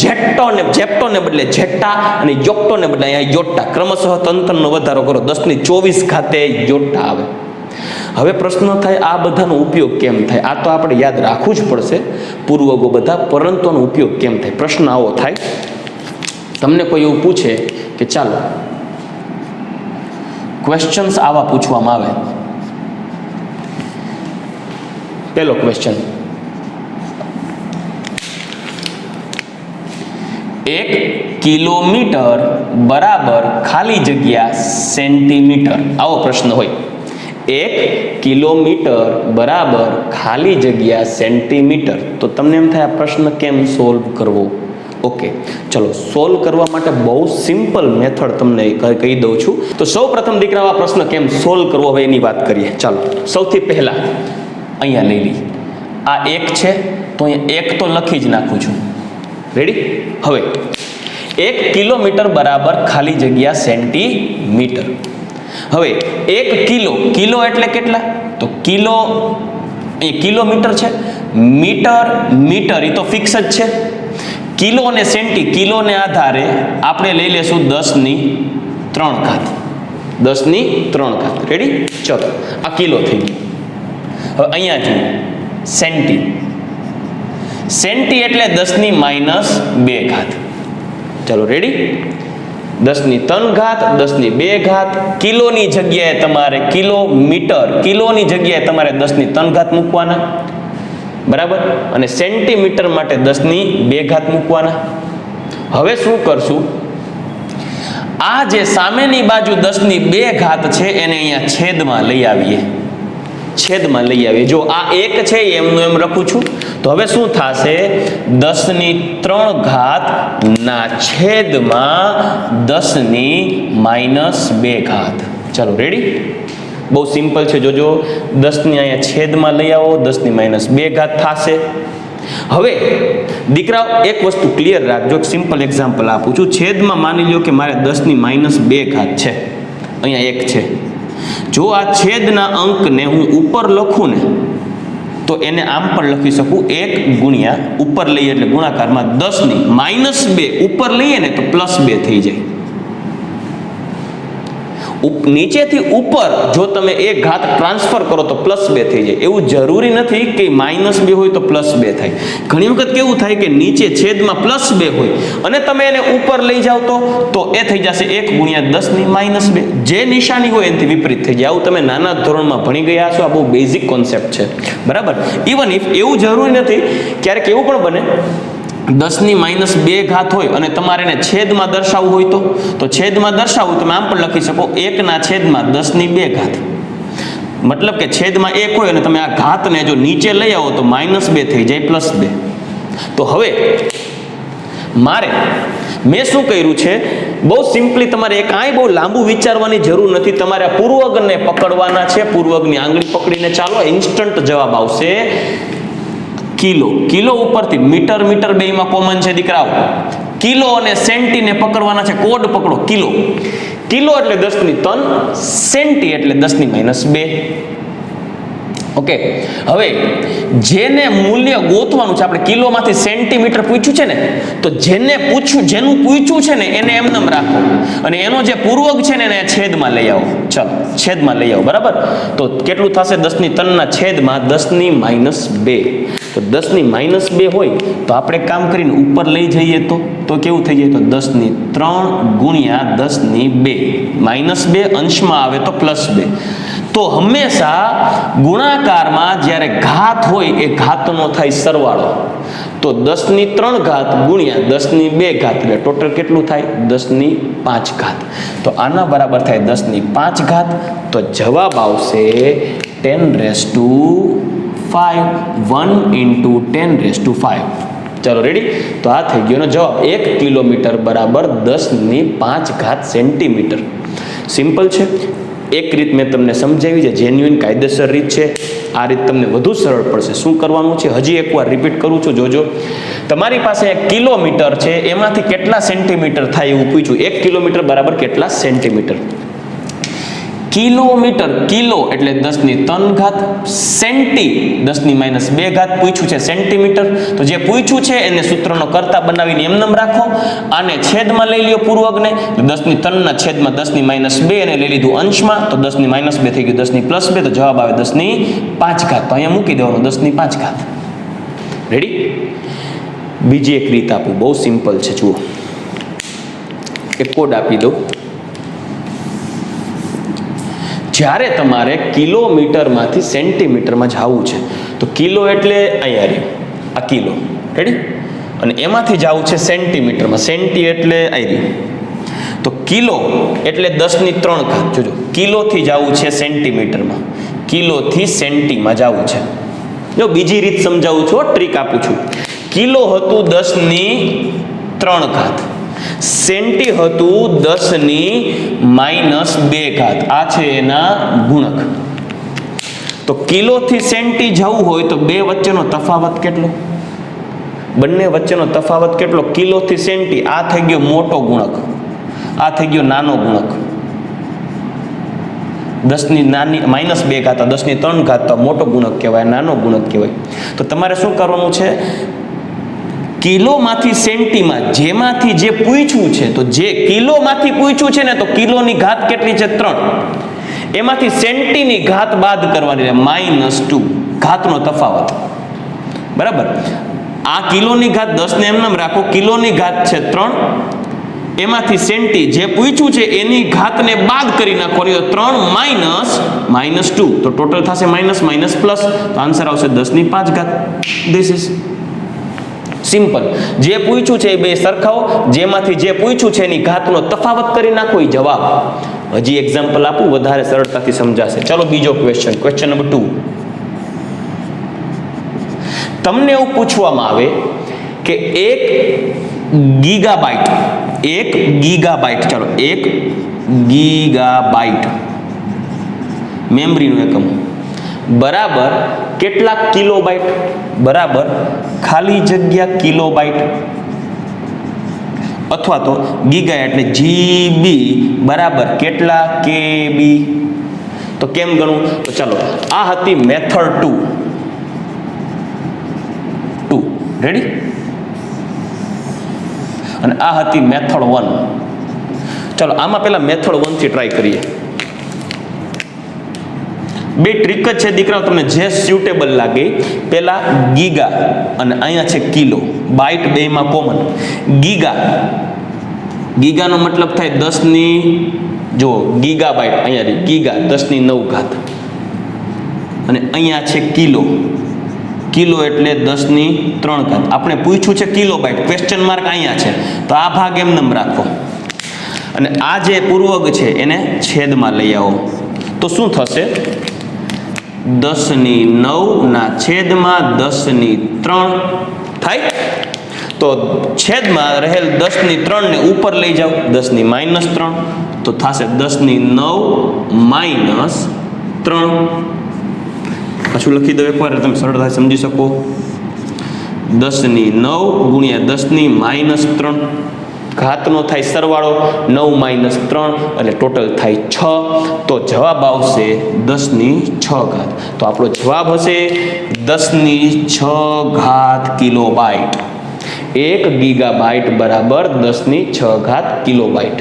જેપ્ટોને બદલે જેટ્ટા, અને યોક્ટોને બદલે અહીંયા યોટ્ટા. ક્રમશઃ તંત્રનો વધારો કરો 10⁻24 યોટ્ટા આવે. હવે પ્રશ્ન થાય આ બધાનો ઉપયોગ કેમ થાય? આ તો આપણે યાદ રાખવું જ પડશે પૂર્વગો બધા, પરંતુ આનો ઉપયોગ કેમ થાય? પ્રશ્ન આવો થાય, તમને કોઈ એવું પૂછે કે ચાલો ક્વેશ્ચન્સ આવા પૂછવામાં આવે. પહેલો ક્વેશ્ચન, 1 કિલોમીટર બરાબર ખાલી જગ્યા સેન્ટીમીટર, આવો પ્રશ્ન હોય. 1 કિલોમીટર બરાબર ખાલી જગ્યા સેન્ટીમીટર. તો તમને એમ થાય આ પ્રશ્ન કેમ સોલ્વ કરવો? ઓકે, ચલો સોલ્વ કરવા માટે બહુ સિમ્પલ મેથડ તમને કહી દઉં છું. તો સૌ પ્રથમ દીકરાઓ આ પ્રશ્ન કેમ સોલ્વ કરવો હવે એની વાત કરીએ. ચાલો સૌથી પહેલા અહીંયા લઈ લઈએ. આ 1 છે તો અહીંયા 1 તો લખી જ નાખું છું. રેડી? હવે 1 કિલોમીટર બરાબર ખાલી જગ્યા સેન્ટીમીટર. હવે 1 કિલો એટલે કેટલા? તો કિલો, અહીં કિલોમીટર છે, મીટર એ તો ફિક્સ જ છે. કિલો અને સેન્ટી, કિલોને આધારે આપણે લઈ લેશું 10⁻3. 10⁻3. રેડી? ચલો આ કિલો થઈ ગયું. હવે અહીંયા જુઓ સેન્ટી એટલે 10⁻2. ચલો રેડી? 10⁻3, 10⁻2. કિલોની જગ્યાએ તમારે કિલોની જગ્યાએ તમારે 10⁻3 મૂકવાના, બરાબર. અને સેન્ટીમીટર માટે 10⁻2 મૂકવાના. હવે શું કરશું? આ જે સામેની બાજુ 10⁻2 છે એને અહીંયા છેદમાં લઈ આવીએ. જો આ 1 છે એમનું એમ લખું છું. તો હવે શું થશે? 10⁻3 ના છેદમાં 10⁻2. ચલો રેડી? બહુ સિમ્પલ છે. જોજો 10 ને અહીંયા છેદમાં લઈ આવો, 10⁻2 થશે. હવે દીકરાઓ એક વસ્તુ ક્લિયર રાખજો, એક સિમ્પલ એક્ઝામ્પલ આપું છું. છેદમાં માની લો કે મારે 10⁻2 છે, અહીંયા 1 છે. જો આ છેદના અંકને હું ઉપર લખું ને તો એને આમ પણ લખી શકું, 1 ગુણ્યા ઉપર લઈએ એટલે ગુણાકારમાં 10⁻2 ઉપર લઈએ ને તો +2 થઈ જાય. નીચેથી ઉપર જો તમે એક ઘાત ટ્રાન્સફર કરો તો +2 થઈ જાય. એવું જરૂરી નથી કે -2 હોય તો +2 થાય. ઘણી વખત કેવું થાય કે નીચે છેદમાં +2 હોય અને તમે એને ઉપર લઈ જાઓ તો એ થઈ જશે 1 × 10⁻². જે નિશાની હોય એનાથી વિપરીત થઈ જાય. આવું તમે નાના ધોરણમાં ભણી ગયા છો. આ બહુ બેઝિક કોન્સેપ્ટ છે, બરાબર. ઇવન ઇફ એવું જરૂરી નથી, ક્યારેક એવું પણ બને 10⁻2 ઘાત હોય અને તમારે એને છેદમાં દર્શાવવું હોય તો છેદમાં દર્શાવવું તમે આમ પણ લખી શકો 1/10⁻2 ઘાત. મતલબ કે છેદમાં 1 હોય અને તમે આ ઘાતને જો નીચે લઈ આવો તો -2 થઈ જાય +2. તો હવે મારે મેં શું કર્યું છે, બહુ સિમ્પલી, તમારે કાંઈ બહુ લાંબુ વિચારવાની જરૂર નથી. તમારે આ પૂર્વગને પકડવાના છે. પૂર્વગની આંગળી પકડીને ચાલો, ઇન્સ્ટન્ટ જવાબ આવશે કિલો. કિલો ઉપરથી મીટર બેયમાં કોમન છે દીકરાઓ. કિલો અને સેન્ટીને પકડવાના છે. કોડ પકડો, કિલો. કિલો એટલે 10⁻3, સેન્ટી એટલે 10⁻2. ઓકે, હવે જેને મૂલ્ય ગોતવાનું છે, આપણે કિલોમાંથી સેન્ટીમીટર પૂછ્યું છે ને, તો જેનું પૂછ્યું છે ને એને એમનેમ રાખો અને એનો જે પૂર્વક છે ને એને છેદમાં લઈ આવો. ચાલો, છેદમાં લઈ આવો, બરાબર. તો કેટલું થશે? 10⁻3 ના છેદમાં 10⁻2. તો 10⁻2 હોય તો આપણે કામ કરીને ઉપર લઈ જઈએ તો કેવું થઈ જાય? તો 10⁻3 × 10⁻2. -2 અંશમાં આવે તો +2. તો હંમેશા ગુણાકારમાં જ્યારે ઘાત હોય એ ઘાતનો થાય સરવાળો. તો 10⁻3 ઘાત × 10⁻2 ઘાત એટલે ટોટલ કેટલું થાય? 10⁻5 ઘાત. તો આના બરાબર થાય 10⁻5 ઘાત. તો જવાબ આવશે 10⁵. 1 × 10⁵. ચાલો, રેડી? તો આ થઈ ગયો જવાબ. 1 કિલોમીટર બરાબર 10⁻5 ઘાત સેન્ટીમીટર. સિમ્પલ છે. એક રીત મેં તમને સમજાવી છે, જેન્યુઇન કાયદેસર રીત છે. આ રીત તમને વધુ સરળ પડશે. શું કરવાનું છે હજી એકવાર રિપીટ કરું છું, જોજો. તમારી પાસે 1 કિલોમીટર છે, એમાંથી કેટલા સેન્ટીમીટર થાય એવું પૂછ્યું. 1 કિલોમીટર બરાબર કેટલા સેન્ટીમીટર? કિલોમીટર, કિલો એટલે 10⁻3 ઘાત, સેન્ટી 10⁻2 ઘાત પૂછ્યું છે સેન્ટીમીટર. તો જે પૂછ્યું છે એને સૂત્રનો કરતા બનાવીને એમનેમ રાખો. આને છેદમાં લઈ લ્યો પૂર્વકને, તો 10⁻3 ના છેદમાં 10⁻2 એને લઈ લીધું અંશમાં, તો 10⁻2 થઈ ગયું 10+2, તો જવાબ આવે 10⁻5 ઘાત. તો અહીંયા મૂકી દેવાનું 10⁻5 ઘાત. રેડી? બીજી એક રીત આપું, બહુ સિમ્પલ છે. જુઓ, એક કોડ આપી દો. જ્યારે તમારે કિલોમીટરમાંથી સેન્ટીમીટરમાં જવું છે, તો કિલો એટલે અહીંયા રહ્યું, આ કિલો, રેડી? અને એમાંથી જવું છે સેન્ટીમીટરમાં, સેન્ટી એટલે અહીં રહ્યું. તો કિલો એટલે 10⁻3 ઘાત. જોજો, કિલોથી જવું છે સેન્ટીમીટરમાં, કિલોથી સેન્ટીમાં જવું છે. જો બીજી રીત સમજાવું છું, ટ્રીક આપું છું. કિલો હતું 10⁻3 ઘાત, સેન્ટી હતું 10⁻2 ઘાત. આ છે એના ગુણક. તો કિલોથી સેન્ટી જવું હોય તો બે વચ્ચેનો તફાવત કેટલો? બંને વચ્ચેનો તફાવત કેટલો? કિલોથી સેન્ટી. આ થઈ ગયો મોટો ગુણક, આ થઈ ગયો નાનો ગુણક. 10⁻2 ઘાત, 10⁻3 ઘાત તો મોટો ગુણક કહેવાય, નાનો ગુણક કહેવાય. તો તમારે શું કરવાનું છે? કિલોમાંથી સેન્ટીમાં જેમાંથી જે પૂછ્યું છે, તો જે કિલોમાંથી પૂછ્યું છે ને, તો કિલોની ઘાત કેટલી છે? 3. એમાંથી સેન્ટીની ઘાત બાદ કરવાની, -2 ઘાતનો તફાવત, બરાબર. આ કિલોની ઘાત 10 ને એમનેમ રાખો, કિલોની ઘાત છે 3, એમાંથી સેન્ટી જે પૂછ્યું છે એની ઘાતને બાદ કરી નાખવાની, તો 3 - -2, તો ટોટલ થશે માઇનસ પ્લસ, તો આન્સર આવશે 10⁻5 ઘાત. This is simple. જે પૂછ્યું છે એ બે સરખાવો, જેમાંથી જે પૂછ્યું છે એની ઘાતનો તફાવત કરી નાખો, એ જવાબ. હજી એક્ઝામ્પલ આપું, વધારે સરળતાથી સમજાશે. ચાલો, બીજો ક્વેશ્ચન, ક્વેશ્ચન નંબર 2. તમને એવું પૂછવામાં આવે કે 1 ગીગાબાઇટ, 1 ગીગાબાઇટ, ચાલો 1 ગીગાબાઇટ મેમરીનું એકમ બરાબર કેટલા કિલોબાઇટ? બરાબર ખાલી જગ્યા કિલોબાઇટ, અથવા તો ગીગા એટલે જીબી બરાબર કેટલા કેબી? તો કેમ ગણવું? તો ચાલો, આ હતી મેથડ 2, રેડી? અને આ હતી મેથડ 1. ચાલો, આમાં પહેલા મેથડ 1 થી ટ્રાય કરીએ. બે ટ્રીક જ છે દીકરાઓ, તમને જે સ્યુટેબલ લાગે. પહેલા ગીગા અને અહીંયા છે કિલો, બાઇટ બેમાં કોમન. ગીગાનો મતલબ થાય 10 ની, જો ગીગાબાઇટ અહીંયા ગીગા 10 ની 9 ઘાત, અને અહીંયા છે કિલો. કિલો એટલે 10 ની 3 ઘાત. આપણે પૂછ્યું છે કિલોબાઇટ, ક્વેશ્ચન માર્ક અહીંયા છે, તો આ ભાગ એમ નમ રાખો અને આ જે પૂર્વક છે એને છેદમાં લઈ આવો. તો શું થશે? 10 ની 9 ના છેદમાં 10 ની 3 થાય. તો છેદમાં રહેલ 10 ની 3 ને ઉપર લઈ જાઓ, 10 ની -3, તો થશે 10 ની 9 -3. પાછું લખી દો એકવાર, તમે સરળતાથી સમજી શકો. 10 ની 9 ગુણ્યા 10 ની -3, ઘાતનો થાય સરવાળો, 9 - 3 એટલે ટોટલ થાય 6. તો જવાબ આવશે 10 ની 6 ઘાત. તો આપણો જવાબ હશે 10 ની 6 ઘાત કિલોબાઇટ. 1 ગીગાબાઇટ બરાબર 10 ની 6 ઘાત કિલોબાઇટ.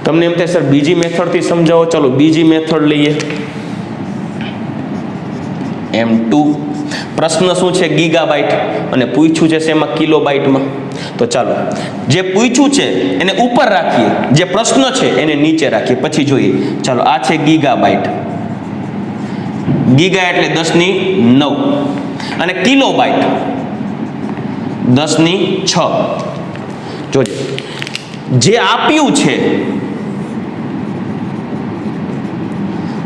તમને એમ થાય સર બીજી મેથડથી સમજાવો, ચલો બીજી મેથડ લઈએ. M2 પ્રશ્ન શું છે? ગીગાબાઇટ, અને પૂછ્યું છે શેમાં? કિલોબાઇટમાં. તો ચાલો જે પૂછ્યું છે એને ઉપર રાખીએ, જે પ્રશ્ન છે એને નીચે રાખીએ, પછી જોઈએ. ચાલો આ છે ગીગાબાઇટ. ગીગા એટલે 10 ની 9 અને કિલોબાઇટ 10 ની 6. જોજો જે આપ્યું છે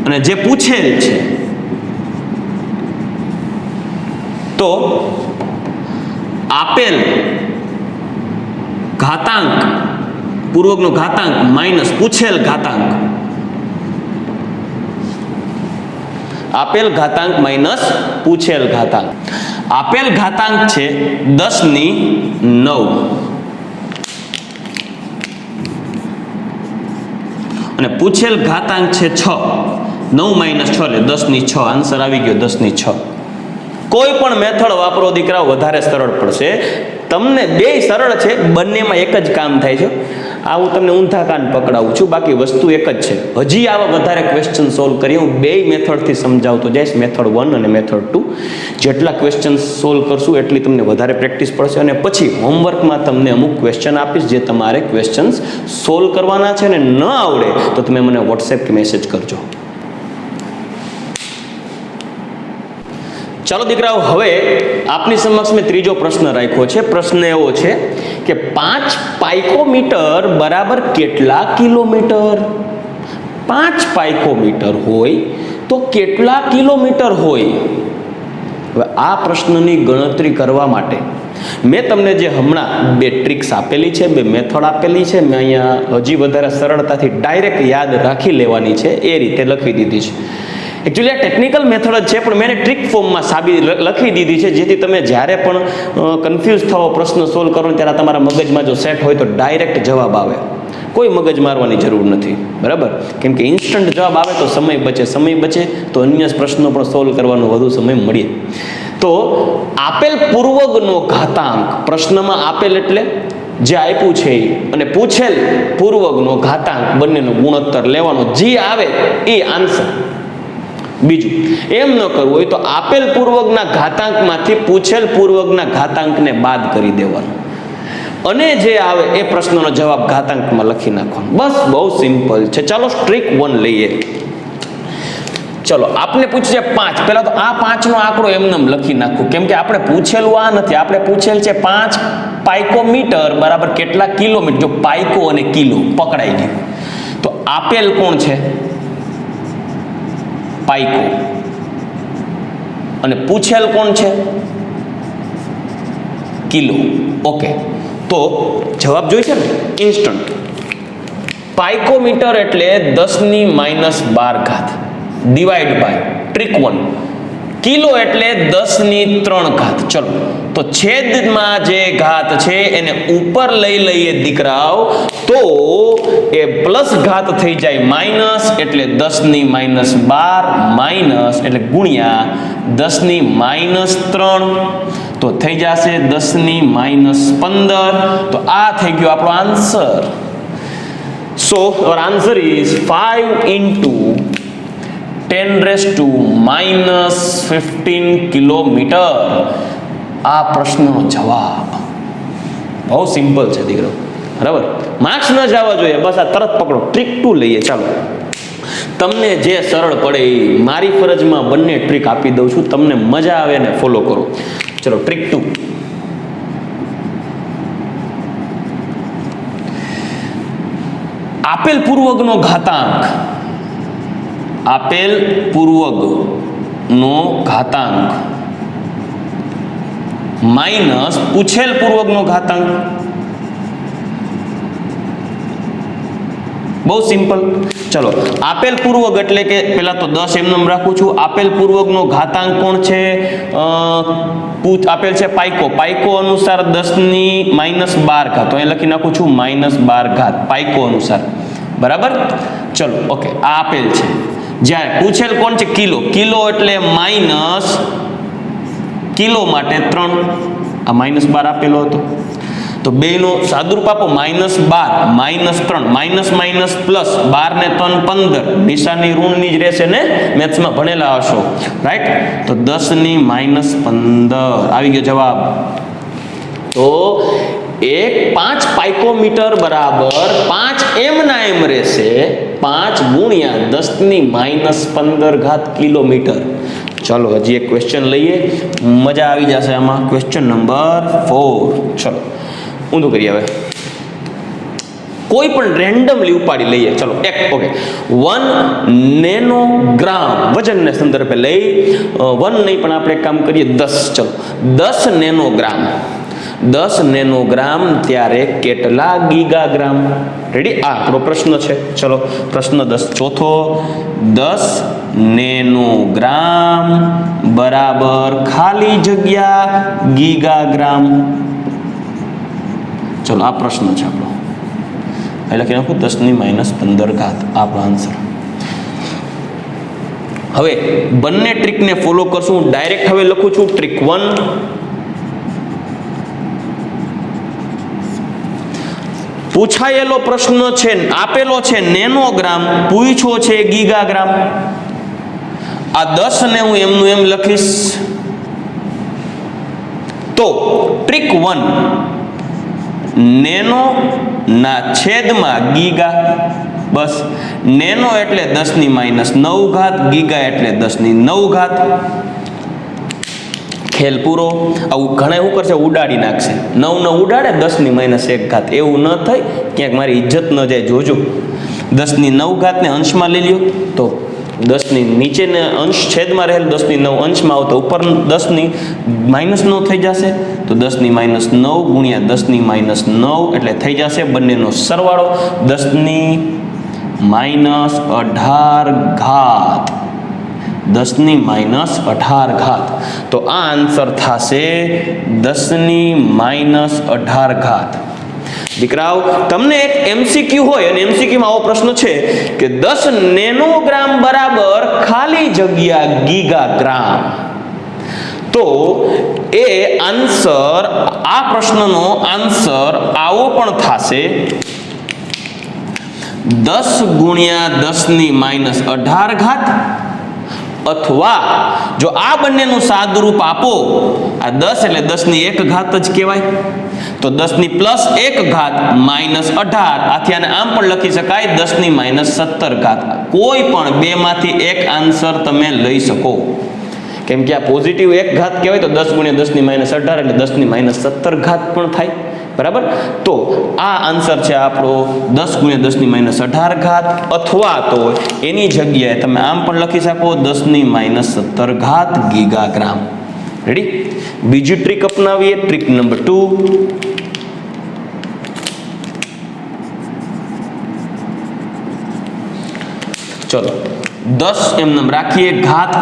અને જે પૂછેલ છે, તો આપેલ ઘાતાંક, પૂર્વકનો ઘાતાંક માઇનસ પૂછેલ ઘાતાંક, આપેલ ઘાતાંક માઇનસ પૂછેલ ઘાતાંક. આપેલ ઘાતાંક છે 10 ની 9 અને પૂછેલ ઘાતાંક છે 6. 9 - 6 એટલે 10 ની 6. આન્સર આવી ગયો 10 ની 6. કોઈ પણ મેથડ વાપરો દીકરાઓ, વધારે સરળ પડશે. તમને બે સરળ છે, બંનેમાં એક જ કામ થાય છે. આ હું તમને ઊંધા કાન પકડાવું છું, બાકી વસ્તુ એક જ છે. હજી આવા વધારે ક્વેશ્ચન સોલ્વ કરીએ, હું બે મેથડથી સમજાવતો જઈશ, મેથડ 1 અને મેથડ 2. જેટલા ક્વેશ્ચન સોલ્વ કરશું એટલી તમને વધારે પ્રેક્ટિસ પડશે, અને પછી હોમવર્કમાં તમને અમુક ક્વેશ્ચન આપીશ જે તમારે ક્વેશ્ચન્સ સોલ્વ કરવાના છે, અને ન આવડે તો તમે મને વોટ્સએપ કે મેસેજ કરજો. ચાલો દીકરાઓ, હવે આપની સમક્ષ મેં ત્રીજો પ્રશ્ન રાખ્યો છે. પ્રશ્ન એવો છે કે 5 પાઇકોમીટર બરાબર કેટલા કિલોમીટર? 5 પાઇકોમીટર હોય તો કેટલા કિલોમીટર હોય? હવે આ પ્રશ્નની ગણતરી કરવા માટે મેં તમને જે હમણાં બે ટ્રિક્સ આપેલી છે, બે મેથડ આપેલી છે, મેં અહીંયા હજી વધારે સરળતાથી ડાયરેક્ટ યાદ રાખી લેવાની છે એ રીતે લખી દીધી છે. એકચ્યુઅલી આ ટેકનિકલ મેથડ જ છે, પણ મેં ટ્રિક ફોર્મમાં લખી દીધી છે, જેથી તમે જ્યારે પણ કન્ફ્યુઝ થાઓ, પ્રશ્ન સોલ્વ કરો ત્યારે તમારા મગજમાં જો સેટ હોય તો ડાયરેક્ટ જવાબ આવે, કોઈ મગજ મારવાની જરૂર નથી. બરાબર? કેમ કે ઇન્સ્ટન્ટ જવાબ આવે તો સમય બચે તો અન્ય પ્રશ્નો પણ સોલ્વ કરવાનો વધુ સમય મળે. તો આપેલ પૂર્વગનો ઘાતાંક, પ્રશ્નમાં આપેલ એટલે જે આપ્યું છે અને પૂછેલ પૂર્વગનો ઘાતાંક, બંનેનો ગુણોત્તર લેવાનો, જે આવે એ આન્સર. બીજું એમ ન કરવું હોય તો આપેલ પૂર્વકના ઘાતાંકમાંથી પૂછેલ પૂર્વકના ઘાતાંકને બાદ કરી દેવાનો, અને જે આવે એ પ્રશ્નનો જવાબ ઘાતાંકમાં લખી નાખવાનો. બસ, બહુ સિમ્પલ છે. ચાલો ટ્રીક 1 લઈએ. ચલો, આપને પૂછ્યું છે 5. પહેલા તો આ 5 નો આંકડો એમને લખી નાખું, કેમ કે આપણે પૂછેલું આ નથી, આપણે પૂછેલ છે 5 પાઇકોમીટર બરાબર કેટલા કિલોમીટર. જો પાઇકો અને કિલો પકડાઈ ગયું, તો આપેલ કોણ છે? પાઇકો. અને પૂછેલ કોણ છે? કિલો. ઓકે, તો જવાબ જોઈશે ને ઇન્સ્ટન્ટ. પાઇકોમીટર એટલે 10 ની -12 ઘાત ડિવાઈડ બાય ટ્રીક 1. કિલો એટલે 10 ની 3 ઘાત. ચલો, તો છેદમાં જે ઘાત છે એને ઉપર લઈ લઈએ દીકરાઓ, તો એ પ્લસ ઘાત થઈ જાય માઇનસ, એટલે 10 ની -12 માઇનસ એટલે ગુણ્યા 10 ની -3, તો થઈ જશે 10 ની -15. તો આ થઈ ગયો આપણો answer. So our answer is 5 into 10⁻15 kilometre આ પ્રશ્નનો જવાબ. બહુ સિમ્પલ છે દીકરો, બરાબર. માર્ક્સ ન જવા જોઈએ, બસ આ તરત પકડો. ટ્રીક 2 લઈએ. ચાલો, તમને જે સરળ પડે એ. મારી ફરજમાં બંને ટ્રીક આપી દઉં છું, તમને મજા આવે ને ફોલો કરો. ચલો, ટ્રીક 2. આપેલ પૂર્વગનો ઘાતાંક, આપેલ પૂર્વગનો ઘાતાંક માઇનસ પૂછેલ પૂર્વગનો ઘાતાંક. બહુ સિમ્પલ. ચલો, આપેલ પૂર્વગ એટલે કે પેલા તો 10 એમ નામ રાખું છું. આપેલ પૂર્વગનો ઘાતાંક કોણ છે? આપેલ છે પાઈકો. પાઈકો અનુસાર 10⁻12 ઘાત. તો અહીં લખી નાખું છું -12 ઘાત પાઈકો અનુસાર, બરાબર. ચલો, ઓકે, આ આપેલ છે. જ્યારે પૂછેલ કોણ છે? કિલો. કિલો એટલે માઇનસ કિલો માટે 3. આ -12 આપેલો હતો, તો બેનો સાદુરૂપ આપો. -12 -3 માઇનસ માઇનસ પ્લસ 12 ને 3 15. નિશાની ઋણની જ રહેશે ને, મેથ્સમાં ભણેલા હશો, રાઈટ? તો 10⁻15 આવી ગયો જવાબ. તો 5 પાઇકોમીટર બરાબર 5 એમ ના એમ રહેશે 5 ગુણ્યા 10⁻15 ઘાત કિલોમીટર. ચલો, હજી એક ક્વેશ્ચન લઈએ, મજા આવી જશે આમાં. Question number 4. ચલો, ઊંધું કરીએ હવે. કોઈ પણ રેન્ડમલી ઉપાડી લઈએ. ચલો, એક, ઓકે. 1 નેનોગ્રામ વજનને સંદર્ભે લઈ, 1 નહીં પણ આપણે કામ કરીએ 10. ચલો, 10 નેનોગ્રામ. 10 નેનોગ્રામ ત્યારે કેટલા ગીગાગ્રામ? રેડી? આ આપણો પ્રશ્ન છે. ચલો, પ્રશ્ન 10 ચોથો. 10 નેનોગ્રામ બરાબર ખાલી જગ્યા ગીગાગ્રામ. ચલો, આ પ્રશ્ન છે આપણો. એટલે લખી નાખું 10⁻15 ઘાત. આપણો આન્સર. હવે બંને ટ્રીકને ફોલો કરશું. ડાયરેક્ટ હવે લખું છું ટ્રીક 1. પૂછાયેલો પ્રશ્ન છે, આપેલો છે નેનોગ્રામ, પૂછ્યો છે ગીગાગ્રામ. આ 10 ને હું એમનું એમ લખીશ. તો ટ્રીક 1, નેનો ના છેદમાં ગીગા. બસ, નેનો એટલે 10⁻9 ઘાત, ગીગા એટલે 10⁹ ઘાત. ખેલ પૂરો. આવું ઘણા શું કરશે? ઉડાડી નાખશે. 9 ને ઉડાડે 10⁻1 ઘાત. એવું ન થાય, ક્યાંક મારી ઇજ્જત ન જાય. જોજો, 10⁹ ઘાત ને અંશમાં લઈ લ્યો તો 10 ની નીચે ને અંશ છેદમાં રહેલ 10⁹ અંશમાં આવતો ઉપર 10⁻9 થઈ જશે. તો 10⁻9 ગુણ્યા 10⁻9 એટલે થઈ જશે બંનેનો સરવાળો 10⁻18 ઘાત. 10⁻18 ઘાત. તો આ આન્સર થશે 10⁻18 ઘાત. દીકરાઓ, તમને એક MCQ હોય અને MCQ માં આવો પ્રશ્ન છે કે 10 નેનોગ્રામ બરાબર ખાલી જગ્યા ગીગાગ્રામ. તો એ આન્સર, આ પ્રશ્નનો આન્સર આવો પણ થશે 10 ગુણ્યા 10⁻18 ઘાત. અથવા જો આ બંનેનું સાદુરૂપ આપો, આ 10 એટલે 10⁻1 ઘાત જ કહેવાય. તો 10⁻1 ઘાત -18. આથી આને આમ પણ લખી શકાય 10⁻17 ઘાત. કોઈ પણ બેમાંથી એક આન્સર તમે લઈ શકો. કેમ કે આ પોઝિટિવ 1 ઘાત કહેવાય, તો 10 ગુણ્યા 10⁻18 એટલે 10⁻17 ઘાત પણ થાય, બરાબર. તો આ આન્સર છે આપણો 10 ગુણ્યા 10⁻18 ઘાત. અથવા તો એની જગ્યાએ તમે આમ પણ લખી શકો 10⁻17 ઘાત ગીગાગ્રામ. રેડી? બીજી ટ્રીક અપનાવીએ, ટ્રીક નંબર 2. ચલો, 10 એમ નામ રાખીએ ઘાત.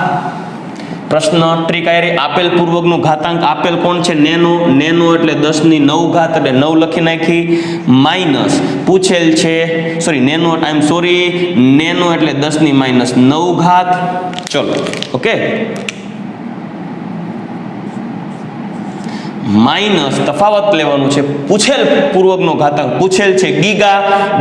પ્રશ્ન ટ્રીક આયરી. આપેલ પૂર્વકનો ઘાતાંક આપેલ કોણ છે? નેનો. નેનો એટલે 10⁹ ઘાત એટલે 9 લખી નાખી. માઇનસ પૂછેલ છે, નેનો એટલે 10⁻9 ઘાત. ચલો, ઓકે. માઇનસ તફાવત લેવાનું છે, પૂછેલ પૂર્વકનો ઘાતાંક પૂછેલ છે ગીગા,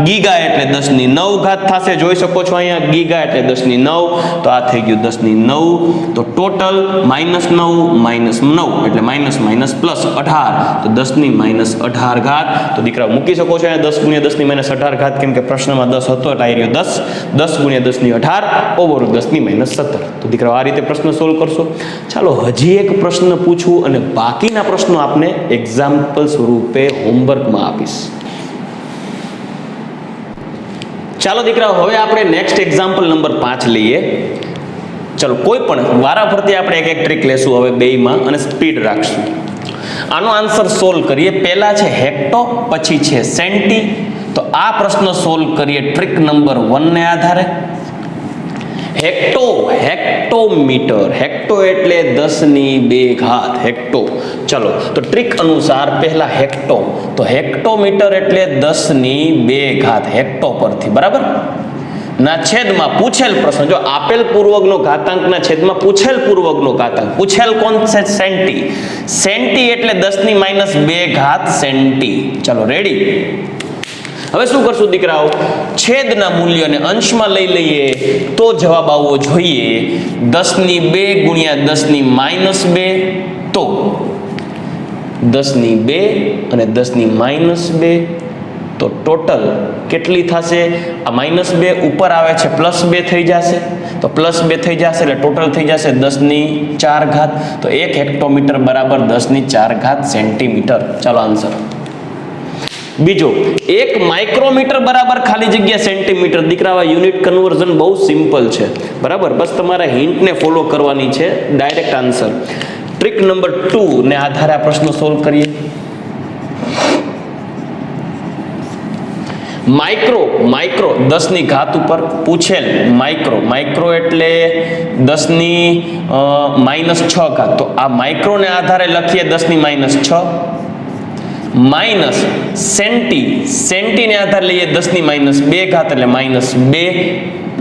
ગીગા એટલે 10 ની 9 ઘાત થશે, જોઈ શકો છો અહીંયા ગીગા એટલે 10 ની 9, તો આ થઈ ગયું 10 ની 9, તો ટોટલ -9 એટલે માઇનસ પ્લસ 18, તો 10 ની -18 ઘાત. તો દીકરા મૂકી શકો છો અહીંયા 10 × 10 ની -18 ઘાત, કેમ કે પ્રશ્નમાં 10 હતો એટલે આવી રહ્યો 10, 10 × 10 ની 18 ઓવર 10 ની -17. તો દીકરા આ રીતે પ્રશ્ન સોલ્વ કરશો. ચાલો હજી એક પ્રશ્ન પૂછું અને બાકીના પ્રશ્નો આપને એક્ઝામ્પલ સ્વરૂપે હોમવર્કમાં આપીશ. ચાલો દીકરાઓ હવે આપણે નેક્સ્ટ એક્ઝામ્પલ નંબર 5 લઈએ. ચલો કોઈ પણ વારાફરતી આપણે એક ટ્રીક લેશું હવે બેયમાં અને સ્પીડ રાખશું. આનો આન્સર સોલ્વ કરીએ. પહેલા છે હેક્ટો, પછી છે સેન્ટી. તો આ પ્રશ્ન સોલ્વ કરીએ ટ્રીક નંબર 1 ને આધારે. હેક્ટોમીટર, હેક્ટો એટલે 10 ની 2 ઘાત, હેક્ટો. ચલો તો ટ્રીક અનુસાર પહેલા હેક્ટો, તો હેક્ટોમીટર એટલે 10 ની 2 ઘાત, હેક્ટો પરથી, બરાબર ના છેદમાં પૂછેલ પ્રશ્ન, જો આપેલ પૂર્વકનો ઘાતાંકના છેદમાં પૂછેલ પૂર્વકનો ઘાતાંક, પૂછેલ કોણ છે? સેન્ટી. સેન્ટી એટલે 10 ની -2 ઘાત સેન્ટી. ચલો રેડી. હવે શું કરશું દીકરાઓ? છેદના મૂલ્યને અંશમાં લઈ લઈએ તો જવાબ આવવો જોઈએ 10 ની 2 × 10 ની -2. તો 10 ની 2 અને 10 ની -2, તો ટોટલ કેટલી થશે? આ -2 ઉપર આવે છે +2 થઈ જશે, તો +2 થઈ જશે એટલે ટોટલ થઈ જશે 10 ની 4 ઘાત. તો 1 હેક્ટોમીટર બરાબર 10 ની 4 ઘાત સેન્ટીમીટર. ચાલો આન્સર. બીજો 1 માઇક્રોમીટર બરાબર ખાલી જગ્યા સેન્ટીમીટર. દીકરા યુનિટ કન્વર્ઝન બહુ સિમ્પલ છે, બરાબર, બસ તમારે હિન્ટને ફોલો કરવાની છે. Direct answer. ટ્રીક નંબર 2 ને આધારે આ પ્રશ્ન સોલ્વ કરીએ. માઇક્રો 10 ની ઘાત ઉપર પૂછેલ માઇક્રો એટલે 10 ની -6 ઘાત. તો આ માઇક્રોને આધારે લખીએ 10 ની -6 માઇનસ સેન્ટીને આધારે લઈએ 10 ની -2 ઘાત એટલે -2,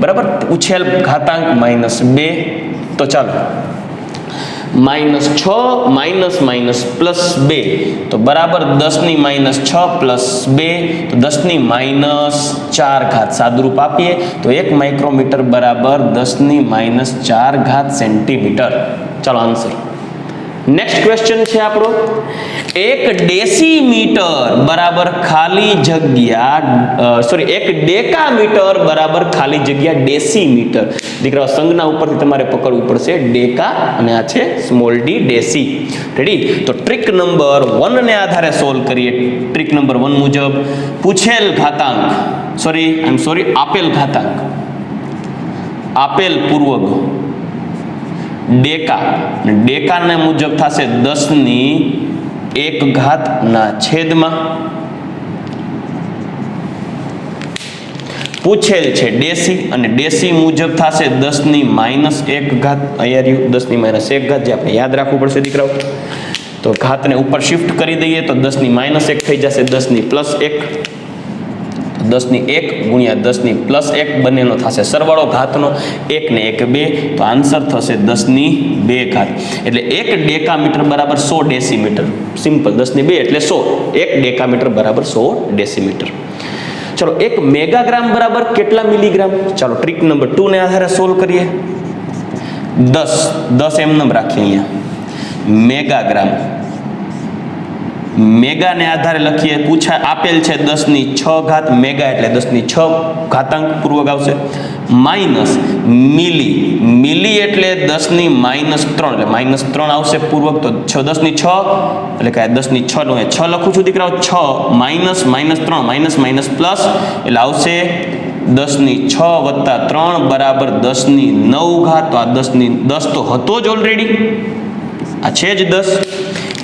બરાબર, પૂછેલ ઘાતાંક -2. તો ચાલો -6 +2, તો બરાબર 10 ની -6 +2, તો 10 ની -4 ઘાત. સાદુરૂપ આપીએ તો 1 માઇક્રોમીટર બરાબર 10 ની -4 ઘાત સેન્ટીમીટર. ચાલો આન્સર. નેક્સ્ટ ક્વેશ્ચન છે આપણો 1 ડેસીમીટર બરાબર ખાલી જગ્યા 1 ડેકામીટર બરાબર ખાલી જગ્યા ડેસીમીટર. દીકરા સંજ્ઞા ઉપરથી તમારે પકડવું પડશે, ડેકા અને આ છે સ્મોલ ડી, ડેસી. રેડી? તો ટ્રીક નંબર 1 ને આધારે સોલ્વ કરીએ. ટ્રીક નંબર 1 મુજબ પૂછેલ ઘાતાંક, આપેલ ઘાતાંક, આપેલ પૂર્વક ડેકાને મુજબ થશે 10 ની 1 ઘાત ના છેદમાં પૂછેલ છે ડેસી, અને ડેસી મુજબ થશે 10 ની -1 ઘાત. અહીંયા રહ્યું 10 ની -1 ઘાત, જે આપણે યાદ રાખવું પડશે દીકરાઓ. તો ઘાતને ઉપર શિફ્ટ કરી દઈએ તો 10 ની -1 થઈ જશે 10 ની +1. 10 ની 1 × 10 ની +1 બંનેનો થશે સરવાળો ઘાતનો, 1 ને 1 2, તો આન્સર થશે 10 ની 2 ઘાત. એટલે 1 ડેકામીટર બરાબર 100 ડેસીમીટર. સિમ્પલ, 10 ની 2 એટલે 100. 1 ડેકામીટર બરાબર 100 ડેસીમીટર. ચલો 1 મેગાગ્રામ બરાબર કેટલા મિલીગ્રામ? ચાલો ટ્રીક નંબર 2 ને આધારે સોલ્વ કરીએ. 10 એમ રાખીએ અહીંયા. મેગાગ્રામ, મેગાને આધારે લખીએ, આપેલ છે 10 ની 6 ઘાત, મેગા એટલે 10 ની 6 ઘાતાંક પૂર્વક આવશે. માઇનસ મિલી એટલે 10 ની -3 એટલે -3 આવશે પૂર્વક. તો 10 ની 6 એટલે કે 10 ની 6 નો 6 લખું છું દીકરાઓ. 6 -3 પ્લસ એટલે આવશે 10 ની 6 + 3 બરાબર 10 ની 9 ઘાત. તો આ 10 તો હતો જ ઓલરેડી, આ છે જ 10,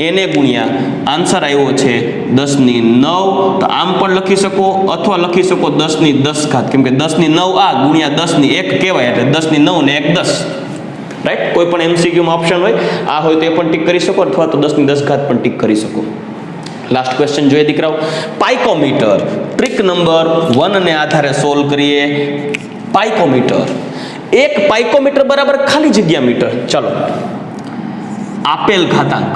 એને ગુણ્યા આન્સર આવ્યો છે 10 ની 9. તો આમ પણ લખી શકો અથવા લખી શકો 10 ની 10 ઘાત, કેમ કે 10 ની 9 આ ગુણ્યા 10 ની 1 કહેવાય, એટલે 10 ની 9 ને 1 10. રાઈટ? કોઈ પણ એમસીક્યુમાં ઓપ્શન હોય, આ હોય તો એ પણ ટીક કરી શકો, અથવા તો 10 ની 10 ઘાત પણ ટીક કરી શકો. લાસ્ટ ક્વેશ્ચન જોઈએ દીકરાઓ. પાઇકોમીટર, ટ્રીક નંબર 1 ને આધારે સોલ્વ કરીએ. પાઇકોમીટર, 1 પાઇકોમીટર બરાબર ખાલી જગ્યા મીટર. ચાલો આપેલ ઘાતાંક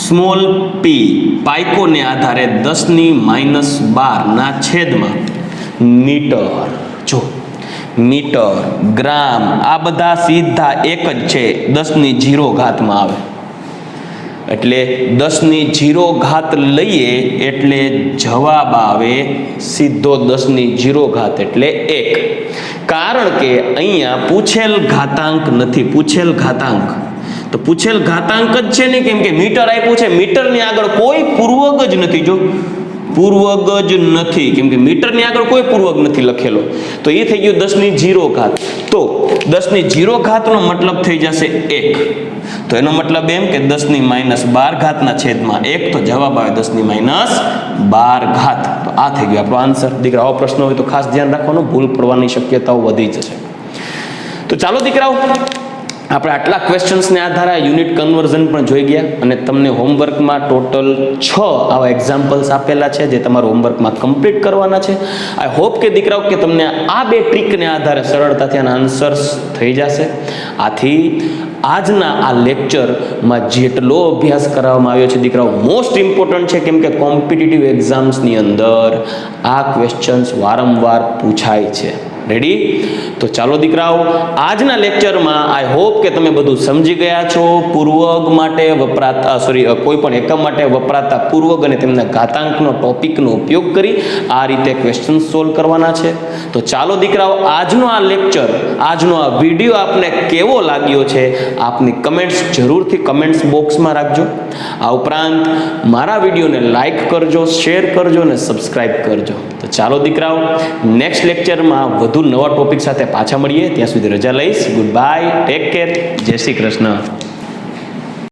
સ્મોલ p પાઇકોને આધારે 10⁻12 મીટર. જો મીટર, ગ્રામ આ બધા સીધા એક જ છે, 10⁻0 માં આવે. એટલે 10⁻0 લઈએ એટલે જવાબ આવે સીધો 10⁻0 એટલે 1. કારણ કે અહીંયા પૂછેલ ઘાતાંક નથી. પૂછેલ ઘાતાંક તો પૂછેલ ઘાતાંક જ છે ને, કેમ કે મીટર આપ્યું છે, મીટરની આગળ કોઈ પૂર્વક જ નથી. જો પૂર્વક જ નથી, કેમ કે મીટરની આગળ કોઈ પૂર્વક નથી લખેલો, તો એ થઈ ગયું 10⁻0. તો 10⁻0 નો મતલબ થઈ જશે 1. તો એનો મતલબ એમ કે 10⁻12 તો જવાબ આવે 10⁻12. તો આ થઈ ગયો આપણો આન્સર. દીકરા આવો પ્રશ્ન હોય તો ખાસ ધ્યાન રાખવાનું, ભૂલ પડવાની શક્યતાઓ વધી જશે. તો ચાલો દીકરાઓ, આપણે આટલા ક્વેશ્ચન્સને આધારે યુનિટ કન્વર્ઝન પણ જોઈ ગયા, અને તમને હોમવર્કમાં ટોટલ 6 આવા એક્ઝામ્પલ્સ આપેલા છે જે તમારે હોમવર્કમાં કમ્પ્લીટ કરવાના છે. આઈ હોપ કે દીકરાઓ કે તમને આ 2 ટ્રીકને આધારે સરળતાથી આના આન્સર્સ થઈ જશે. આથી આજના આ લેક્ચરમાં જેટલો અભ્યાસ કરવામાં આવ્યો છે દીકરાઓ મોસ્ટ ઇમ્પોર્ટન્ટ છે, કેમ કે કોમ્પિટિટિવ એક્ઝામ્સની અંદર આ ક્વેશ્ચન્સ વારંવાર પૂછાય છે. રેડી? તો ચાલો દીકરાઓ, આજના લેક્ચરમાં આઈ હોપ કે તમે બધું સમજી ગયા છો. પૂર્વક માટે વપરાતા કોઈ પણ એકમ માટે વપરાતા પૂર્વક અને તેમના ઘાતાંકનો ટોપિકનો ઉપયોગ કરી આ રીતે ક્વેશ્ચન સોલ્વ કરવાના છે. તો ચાલો દીકરાઓ, આજનો આ લેક્ચર, આજનો આ વિડીયો આપને કેવો લાગ્યો છે આપની કમેન્ટ્સ જરૂરથી કમેન્ટ્સ બોક્સમાં રાખજો. આ ઉપરાંત મારા વિડીયોને લાઈક કરજો, શેર કરજો અને સબસ્ક્રાઇબ કરજો. તો ચાલો દીકરાઓ, નેક્સ્ટ લેક્ચરમાં વધુ નવા ટોપિક સાથે પાછા મળીએ. ત્યાં સુધી રજા લઈશ. ગુડ બાય, ટેક કેર, જય શ્રી કૃષ્ણ.